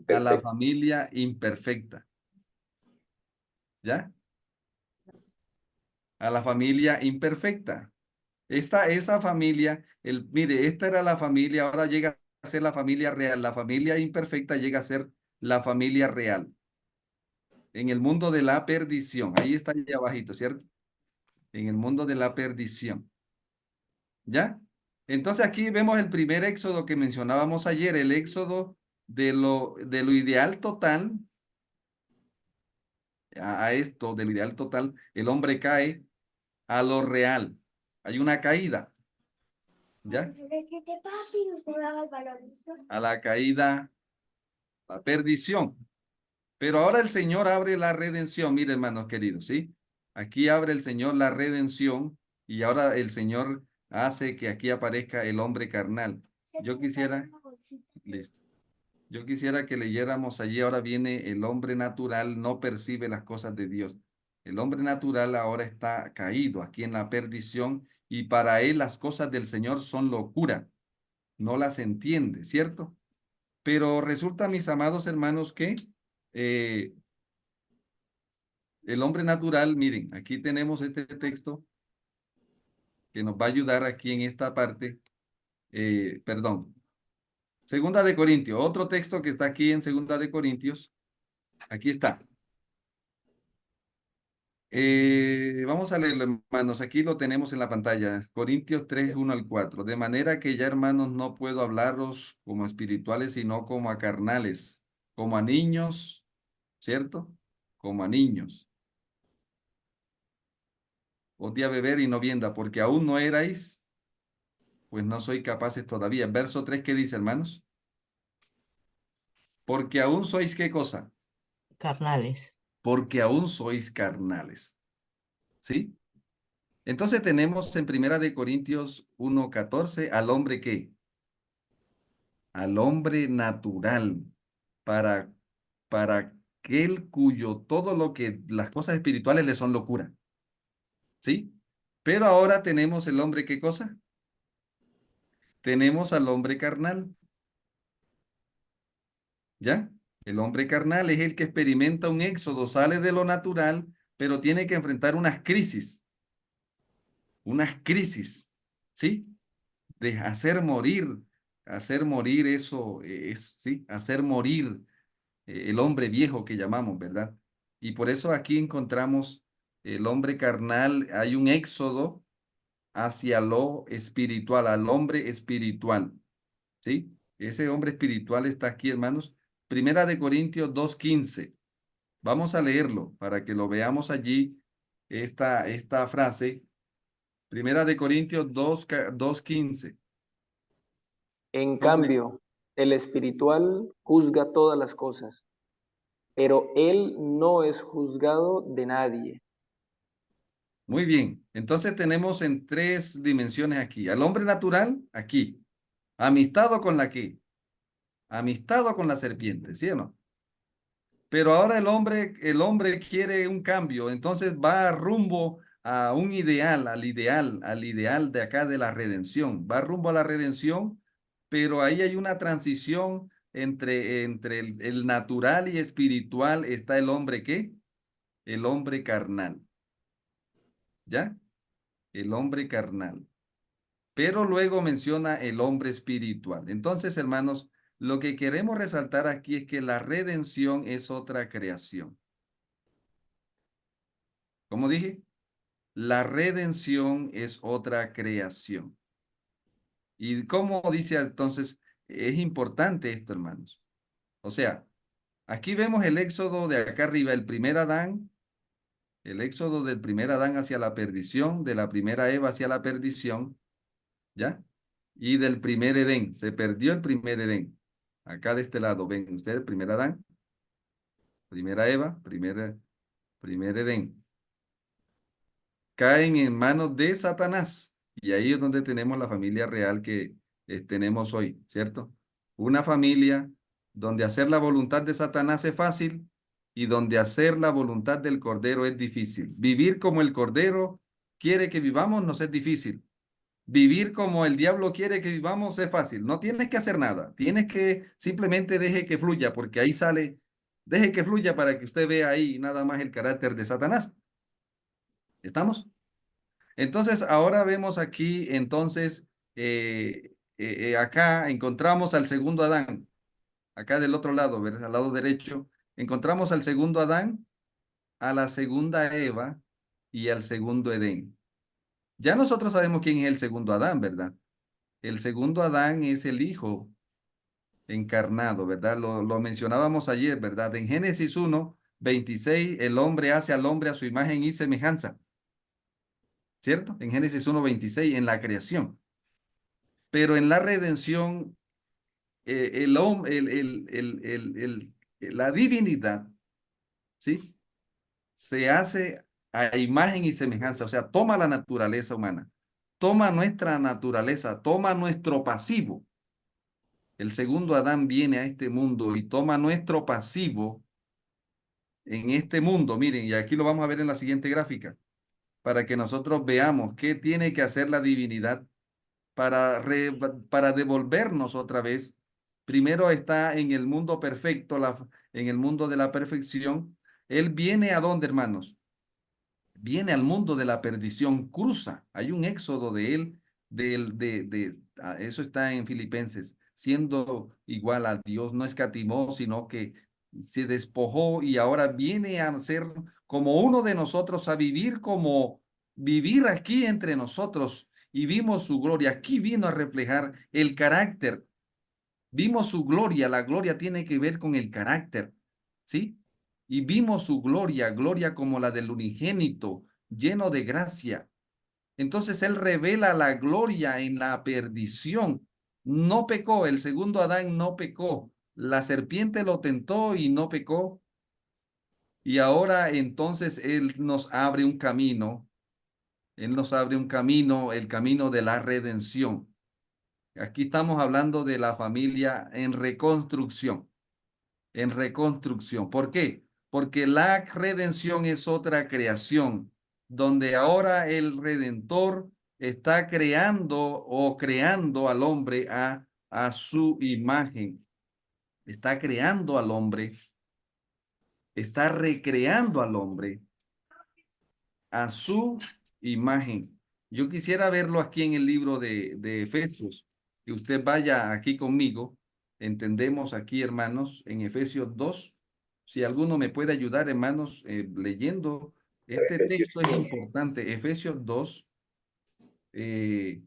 A la Perfecto. familia imperfecta. ¿Ya? A la familia imperfecta. Esa familia, mire, esta era la familia, ahora llega a ser la familia real. La familia imperfecta llega a ser la familia real. En el mundo de la perdición. Ahí está ahí abajito, ¿cierto? En el mundo de la perdición. ¿Ya? Entonces aquí vemos el primer éxodo que mencionábamos ayer, el éxodo de lo ideal total a esto, del ideal total, el hombre cae a lo real. Hay una caída, ¿ya? A la caída, la perdición. Pero ahora el Señor abre la redención, mire hermanos queridos, ¿sí? Aquí abre el Señor la redención y ahora el Señor hace que aquí aparezca el hombre carnal. Yo quisiera, listo. Yo quisiera que leyéramos allí, ahora viene el hombre natural, no percibe las cosas de Dios. El hombre natural ahora está caído aquí en la perdición y para él las cosas del Señor son locura, no las entiende, ¿cierto? Pero resulta, mis amados hermanos, que eh, el hombre natural, miren, aquí tenemos este texto que nos va a ayudar aquí en esta parte, perdón, Segunda de Corintios, otro texto que está aquí en Segunda de Corintios, aquí está. Vamos a leerlo, hermanos. Aquí lo tenemos en la pantalla. Corintios 3, 1 al 4. De manera que ya, hermanos, no puedo hablaros como espirituales, sino como a carnales, como a niños, ¿cierto? Como a niños. Os di a beber y no vienda, porque aún no erais, pues no sois capaces todavía. Verso 3, ¿qué dice, hermanos? Porque aún sois, ¿qué cosa? Carnales. Porque aún sois carnales. ¿Sí? Entonces tenemos en Primera de Corintios 1:14 al hombre que al hombre natural, para, para aquel cuyo todo lo que las cosas espirituales le son locura. ¿Sí? Pero ahora tenemos el hombre, ¿qué cosa? Tenemos al hombre carnal, ¿ya? El hombre carnal es el que experimenta un éxodo, sale de lo natural, pero tiene que enfrentar unas crisis, ¿sí? De hacer morir eso, sí, hacer morir el hombre viejo que llamamos, ¿verdad? Y por eso aquí encontramos el hombre carnal, hay un éxodo hacia lo espiritual, al hombre espiritual, ¿sí? Ese hombre espiritual está aquí, hermanos. Primera de Corintios 2:15. Vamos a leerlo para que lo veamos allí, esta frase. Primera de Corintios 2:15. En ¿Cómo dice? cambio, el espiritual juzga todas las cosas, pero él no es juzgado de nadie. Muy bien. Entonces tenemos en tres dimensiones aquí. Al hombre natural, aquí. Amistado con la que, amistado con la serpiente, ¿sí o no? Pero ahora el hombre quiere un cambio, entonces va rumbo a un ideal, al ideal de acá de la redención. Va rumbo a la redención, pero ahí hay una transición entre el natural y espiritual. Está el hombre ¿qué? El hombre carnal, ¿ya? El hombre carnal. pero luego menciona el hombre espiritual. Entonces, hermanos, lo que queremos resaltar aquí es que la redención es otra creación. ¿Cómo dije? La redención es otra creación. ¿Y cómo dice entonces? Es importante esto, hermanos. O sea, aquí vemos el éxodo de acá arriba, el primer Adán, el éxodo del primer Adán hacia la perdición, de la primera Eva hacia la perdición, ¿ya? Y del primer Edén, se perdió el primer Edén. Acá de este lado, ven ustedes, primer Adán, primera Eva, primer Edén. Caen en manos de Satanás. Y ahí es donde tenemos la familia real que tenemos hoy, ¿cierto? Una familia donde hacer la voluntad de Satanás es fácil y donde hacer la voluntad del Cordero es difícil. Vivir como el Cordero quiere que vivamos nos es difícil. Vivir como el diablo quiere que vivamos es fácil. No tienes que hacer nada. Tienes que simplemente deje que fluya, porque ahí sale, deje que fluya para que usted vea ahí nada más el carácter de Satanás. ¿Estamos? Entonces, ahora vemos aquí, entonces, acá encontramos al segundo Adán, acá del otro lado, ¿verdad? Al lado derecho, encontramos al segundo Adán, a la segunda Eva y al segundo Edén. Ya nosotros sabemos quién es el segundo Adán, ¿verdad? El segundo Adán es el Hijo encarnado, ¿verdad? Lo mencionábamos ayer, ¿verdad? En Génesis 1:26, el hombre hace al hombre a su imagen y semejanza, ¿cierto? En Génesis 1:26, en la creación. Pero en la redención, la divinidad, ¿sí? Se hace a imagen y semejanza, o sea, toma la naturaleza humana, toma nuestra naturaleza, toma nuestro pasivo. El segundo Adán viene a este mundo y toma nuestro pasivo en este mundo. Miren, y aquí lo vamos a ver en la siguiente gráfica, para que nosotros veamos qué tiene que hacer la divinidad para devolvernos otra vez. Primero está en el mundo perfecto, en el mundo de la perfección. Él viene a dónde, hermanos? Viene al mundo de la perdición, cruza. Hay un éxodo de él, eso está en Filipenses, siendo igual a Dios, no escatimó, sino que se despojó y ahora viene a ser como uno de nosotros, a vivir como vivir aquí entre nosotros y vimos su gloria. Aquí vino a reflejar el carácter. Vimos su gloria, la gloria tiene que ver con el carácter, ¿sí? Y vimos su gloria, gloria como la del unigénito, lleno de gracia. Entonces él revela la gloria en la perdición. No pecó, el segundo Adán no pecó. La serpiente lo tentó y no pecó. Y ahora entonces él nos abre un camino. Él nos abre un camino, el camino de la redención. Aquí estamos hablando de la familia en reconstrucción. En reconstrucción. ¿Por qué? Porque la redención es otra creación, donde ahora el Redentor está creando al hombre a su imagen. Está creando al hombre, está recreando al hombre a su imagen. Yo quisiera verlo aquí en el libro de Efesios, que usted vaya aquí conmigo. Entendemos aquí, hermanos, en Efesios 2. Si alguno me puede ayudar, hermanos, leyendo este Efesios texto es 2. importante. Efesios 2. eh,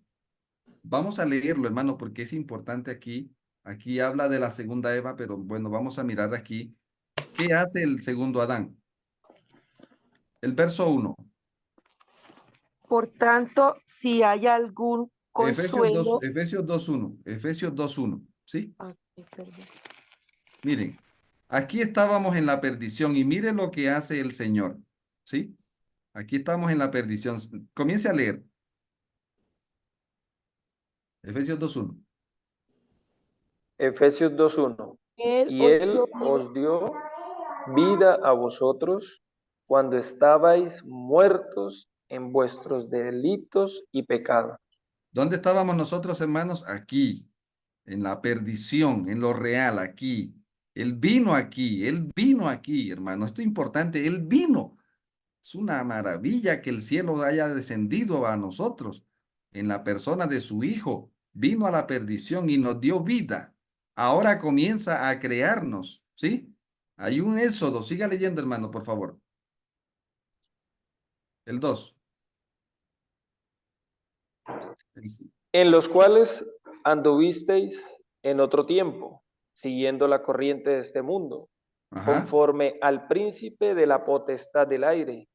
vamos a leerlo, hermano, porque es importante aquí. Aquí habla de la segunda Eva, pero bueno, vamos a mirar aquí. ¿Qué hace el segundo Adán? El verso 1. Por tanto, si hay algún Efesios 2, consuelo, Efesios 2:1, Efesios 2:1, ¿sí? perdón. Miren, aquí estábamos en la perdición y miren lo que hace el Señor, ¿sí? Aquí estamos en la perdición. Comience a leer. Efesios 2:1. Efesios 2:1. Él Y os Él dio vida. os dio vida a vosotros cuando estabais muertos en vuestros delitos y pecados. ¿Dónde estábamos nosotros, hermanos? Aquí, en la perdición, en lo real, aquí. Él vino aquí, hermano. Esto es importante, Él vino. Es una maravilla que el cielo haya descendido a nosotros. en la persona de su Hijo, vino a la perdición y nos dio vida. Ahora comienza a crearnos, ¿sí? Hay un éxodo. Siga leyendo, hermano, por favor. El 2. En los cuales anduvisteis en otro tiempo, siguiendo la corriente de este mundo, Ajá, conforme al príncipe de la potestad del aire,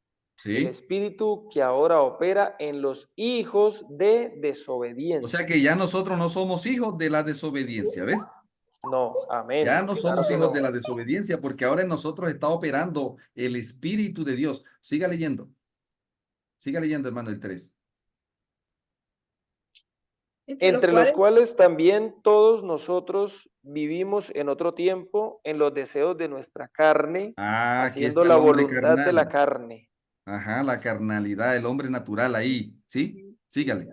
el sí. espíritu que ahora opera en los hijos de O sea desobediencia. que ya nosotros no somos hijos de la desobediencia, ¿ves? No, amén. Ya no Claro somos que hijos no. de la desobediencia porque ahora en nosotros está operando el Espíritu de Dios. Siga leyendo. Siga leyendo, hermano, el 3. Entre los cuales también todos nosotros vivimos en otro tiempo en los deseos de nuestra carne, Ah, aquí haciendo está la el hombre voluntad de la carnal. carne Ajá, la carnalidad, el hombre natural ahí. ¿Sí? Sígale.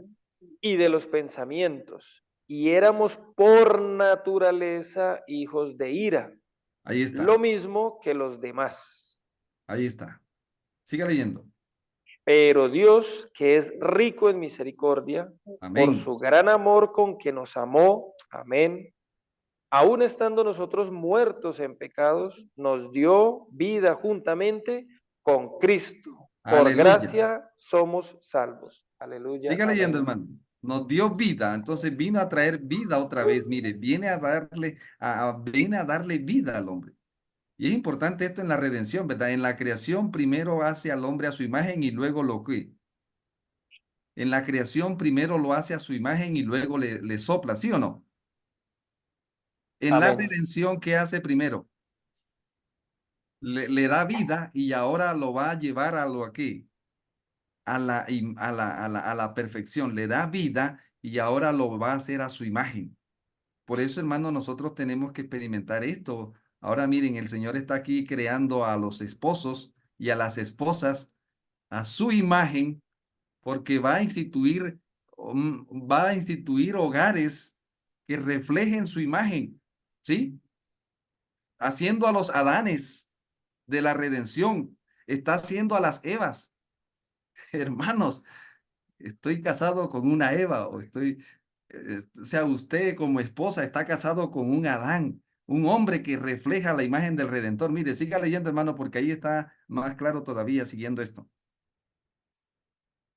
y de los pensamientos. Y éramos por naturaleza hijos de ira, Ahí lo está. mismo que los demás. Ahí está. Siga leyendo. Pero Dios, que es rico en misericordia, por Amén. su gran amor con que nos amó, amén, aun estando nosotros muertos en pecados, nos dio vida juntamente con Cristo. Por Aleluya. gracia somos salvos. Aleluya, Siga leyendo, amén. hermano. Nos dio vida, entonces vino a traer vida otra vez. Mire, viene a darle, viene a darle vida al hombre. Y es importante esto en la redención, ¿verdad? En la creación primero hace al hombre a su imagen y luego lo que. En la creación primero lo hace a su imagen y luego le sopla, ¿sí o no? En la Amén. redención, ¿qué hace primero? Le da vida y ahora lo va a llevar a lo aquí, a la perfección. Le da vida y ahora lo va a hacer a su imagen. Por eso, hermano, nosotros tenemos que experimentar esto. Ahora miren, el Señor está aquí creando a los esposos y a las esposas a su imagen, porque va a instituir hogares que reflejen su imagen, ¿sí? Haciendo a los Adanes de la redención, está haciendo a las Evas. Hermanos, estoy casado con una Eva o sea, usted como esposa está casado con un Adán, un hombre que refleja la imagen del Redentor. Mire, siga leyendo, hermano, porque ahí está más claro todavía siguiendo esto.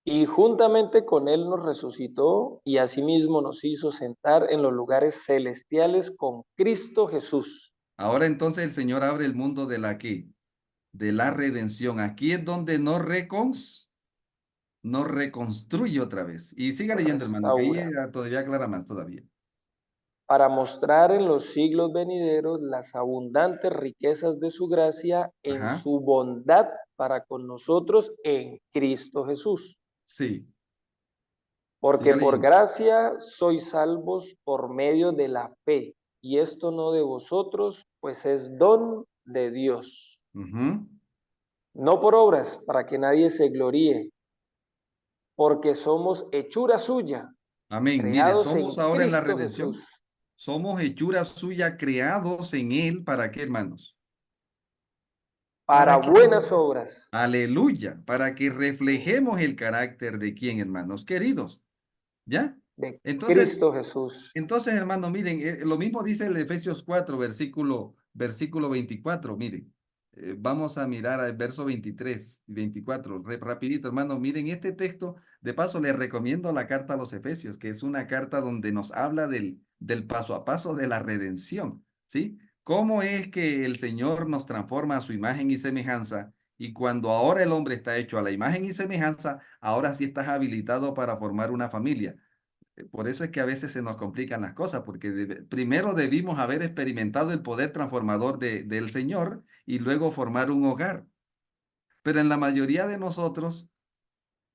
Y juntamente con él nos resucitó y asimismo nos hizo sentar en los lugares celestiales con Cristo Jesús. Ahora entonces el Señor abre el mundo de la que, de la redención. Aquí es donde nos reconstruye otra vez. Y siga leyendo, hermano, que ahí Restaura. todavía aclara más todavía. Para mostrar en los siglos venideros las abundantes riquezas de su gracia en Ajá, su bondad para con nosotros en Cristo Jesús. sí, Porque siga por leyendo. gracia sois salvos por medio de la fe, y esto no de vosotros, pues es don de Dios. Ujú. No por obras, para que nadie se gloríe, porque somos hechura suya, Amén. Mire, creados en somos ahora en la Cristo Jesús, redención. Somos hechura suya, creados en Él. ¿Para qué, hermanos? para Para que, buenas obras aleluya, para que reflejemos el carácter de quién, hermanos queridos. ¿Ya? de Entonces, Cristo Jesús. hermano, miren, lo mismo dice el Efesios 4, versículo 24. Miren, vamos a mirar al verso 23 y 24. Rapidito, hermano, miren este texto. De paso, les recomiendo la carta a los Efesios, que es una carta donde nos habla del paso a paso de la redención, ¿sí? ¿Cómo es que el Señor nos transforma a su imagen y semejanza? Y cuando ahora el hombre está hecho a la imagen y semejanza, ahora sí estás habilitado para formar una familia. Por eso es que a veces se nos complican las cosas, porque primero debimos haber experimentado el poder transformador del Señor y luego formar un hogar. Pero en la mayoría de nosotros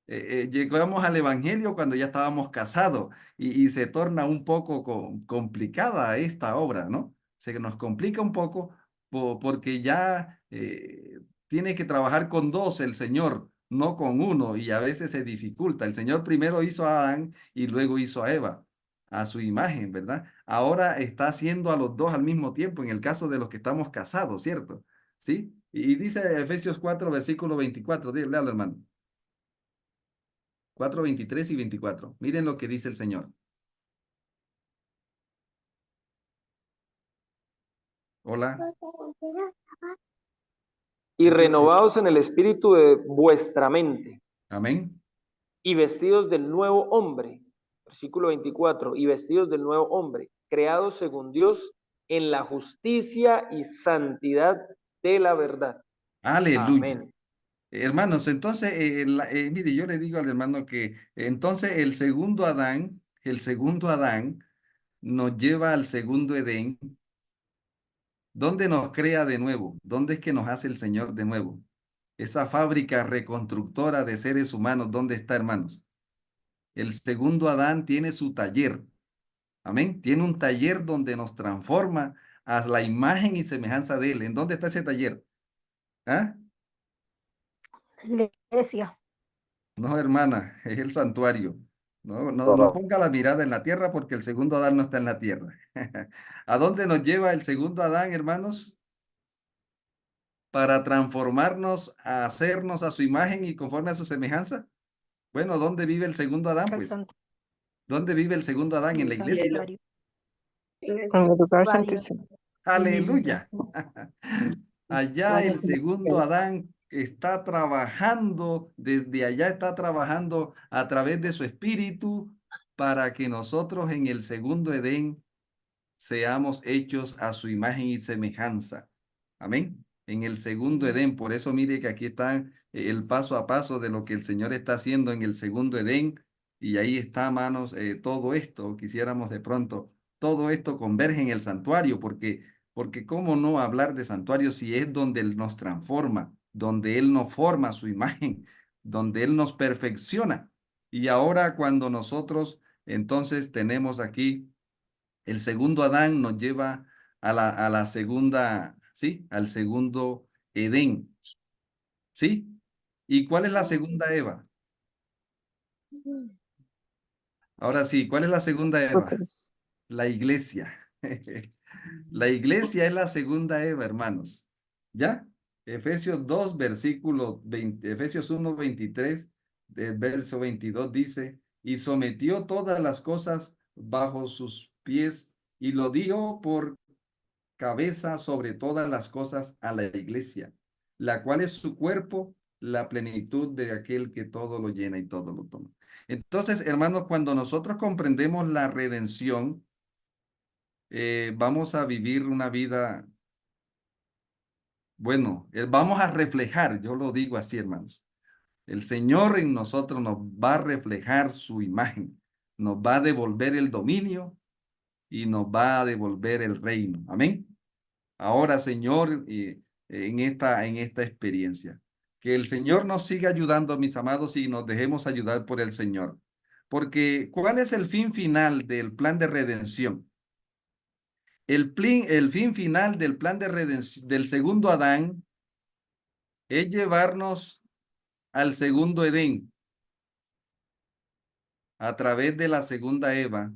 llegamos al Evangelio cuando ya estábamos casados y se torna un poco complicada esta obra, ¿no? Se nos complica un poco porque ya tiene que trabajar con dos el Señor, no con uno, y a veces se dificulta. El Señor primero hizo a Adán y luego hizo a Eva, a su imagen, ¿verdad? Ahora está haciendo a los dos al mismo tiempo, en el caso de los que estamos casados, ¿cierto? ¿Sí? Y dice Efesios 4, versículo 24, léalo, hermano. 4, 23 y 24. Miren lo que dice el Señor. Hola. Y renovados en el espíritu de vuestra mente, Amén. y vestidos del nuevo hombre. Versículo 24, y vestidos del nuevo hombre, creados según Dios en la justicia y santidad de la verdad. Aleluya. Amén. Hermanos, entonces, mire, yo le digo al hermano que entonces el segundo Adán nos lleva al segundo Edén. ¿Dónde nos crea de nuevo? ¿Dónde es que nos hace el Señor de nuevo? Esa fábrica reconstructora de seres humanos, ¿dónde está, hermanos? El segundo Adán tiene su taller. Amén. Tiene un taller donde nos transforma a la imagen y semejanza de Él. ¿En dónde está ese taller? ¿Ah? Iglesia. No, hermana, es el santuario. No ponga la mirada en la tierra porque el segundo Adán no está en la tierra. ¿A dónde nos lleva el segundo Adán, hermanos? Para transformarnos, a hacernos a su imagen y conforme a su semejanza. Bueno, ¿dónde vive el segundo Adán, El pues? santuario. ¿Dónde vive el segundo Adán? En la iglesia. En el lugar santísimo. Aleluya. Allá el segundo Adán está trabajando, desde allá está trabajando a través de su espíritu para que nosotros en el segundo Edén seamos hechos a su imagen y semejanza. Amén. En el segundo Edén, por eso mire que aquí está el paso a paso de lo que el Señor está haciendo en el segundo Edén. Y ahí está, hermanos, todo esto, quisiéramos de pronto, todo esto converge en el santuario, porque cómo no hablar de santuario si es donde Él nos transforma, donde Él nos forma a su imagen, donde Él nos perfecciona. Y ahora cuando nosotros entonces tenemos aquí el segundo Adán nos lleva a la segunda, ¿sí? Al segundo Edén, ¿sí? ¿Y cuál es la segunda Eva? Ahora sí, ¿cuál es la segunda Eva? Otros. La iglesia. La iglesia es la segunda Eva, hermanos. ¿Ya? Efesios 2, versículo 20, Efesios 1, 23, del verso 22 dice, y sometió todas las cosas bajo sus pies y lo dio por cabeza sobre todas las cosas a la iglesia, la cual es su cuerpo, la plenitud de aquel que todo lo llena y todo lo toma. Entonces, hermanos, cuando nosotros comprendemos la redención, vamos a vivir una vida, bueno, vamos a reflejar, yo lo digo así, hermanos. El Señor en nosotros nos va a reflejar su imagen, nos va a devolver el dominio y nos va a devolver el reino. Amén. Ahora, Señor, en esta experiencia. Que el Señor nos siga ayudando, mis amados, y nos dejemos ayudar por el Señor. Porque, ¿cuál es el fin final del plan de redención? El fin final del plan de redención del segundo Adán es llevarnos al segundo Edén a través de la segunda Eva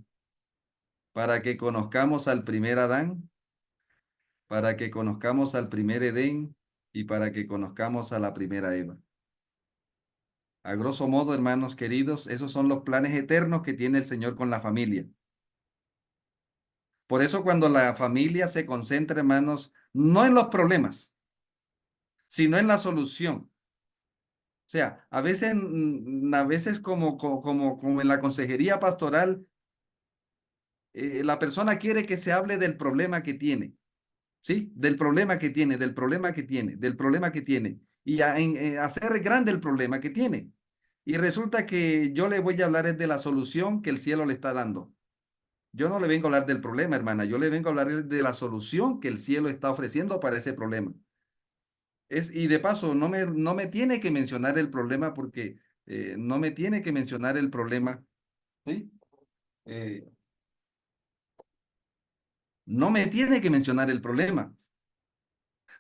para que conozcamos al primer Adán, para que conozcamos al primer Edén y para que conozcamos a la primera Eva. A grosso modo, hermanos queridos, esos son los planes eternos que tiene el Señor con la familia. Por eso cuando la familia se concentra, hermanos, no en los problemas, sino en la solución. O sea, a veces como en la consejería pastoral, la persona quiere que se hable del problema que tiene, ¿sí? Del problema que tiene, del problema que tiene, del problema que tiene. Y hacer grande el problema que tiene. Y resulta que yo le voy a hablar es de la solución que el cielo le está dando. Yo no le vengo a hablar del problema, hermana. Yo le vengo a hablar de la solución que el cielo está ofreciendo para ese problema. Y de paso, no me tiene que mencionar el problema porque no me tiene que mencionar el problema. ¿Sí? Eh, no me tiene que mencionar el problema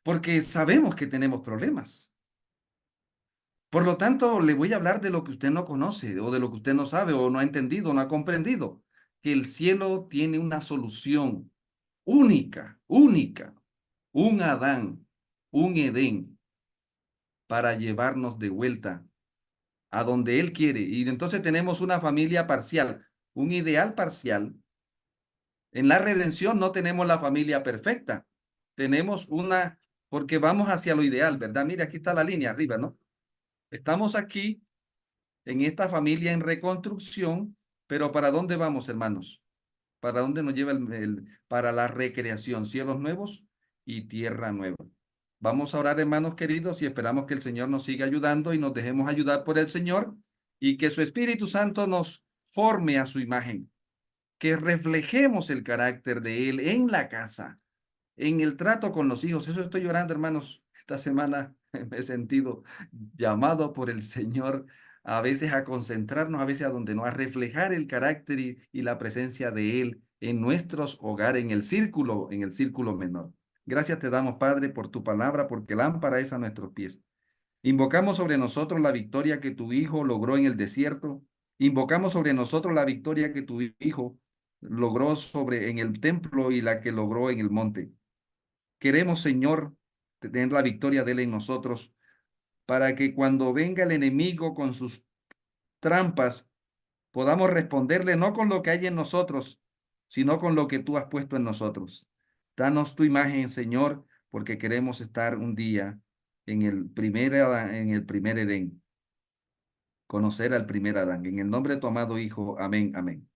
porque sabemos que tenemos problemas. Por lo tanto, le voy a hablar de lo que usted no conoce o de lo que usted no sabe o no ha entendido, no ha comprendido. Que el cielo tiene una solución única, única, un Adán, un Edén para llevarnos de vuelta a donde Él quiere. Y entonces tenemos una familia parcial, un ideal parcial. En la redención no tenemos la familia perfecta. Tenemos una, porque vamos hacia lo ideal, ¿verdad? Mira, aquí está la línea arriba, ¿no? Estamos aquí en esta familia en reconstrucción, pero ¿para dónde vamos, hermanos? ¿Para dónde nos lleva para la recreación? Cielos nuevos y tierra nueva. Vamos a orar, hermanos queridos, y esperamos que el Señor nos siga ayudando y nos dejemos ayudar por el Señor y que su Espíritu Santo nos forme a su imagen, que reflejemos el carácter de Él en la casa, en el trato con los hijos. Eso estoy llorando, hermanos. Esta semana me he sentido llamado por el Señor a veces a concentrarnos, a veces a donde no, a reflejar el carácter y la presencia de Él en nuestros hogares, en el círculo menor. Gracias te damos, Padre, por tu palabra, porque lámpara es a nuestros pies. Invocamos sobre nosotros la victoria que tu Hijo logró en el desierto. Invocamos sobre nosotros la victoria que tu Hijo logró en el templo y la que logró en el monte. Queremos, Señor, tener la victoria de Él en nosotros, para que cuando venga el enemigo con sus trampas, podamos responderle no con lo que hay en nosotros, sino con lo que tú has puesto en nosotros. Danos tu imagen, Señor, porque queremos estar un día en el primer Edén, conocer al primer Adán. En el nombre de tu amado Hijo, amén, amén.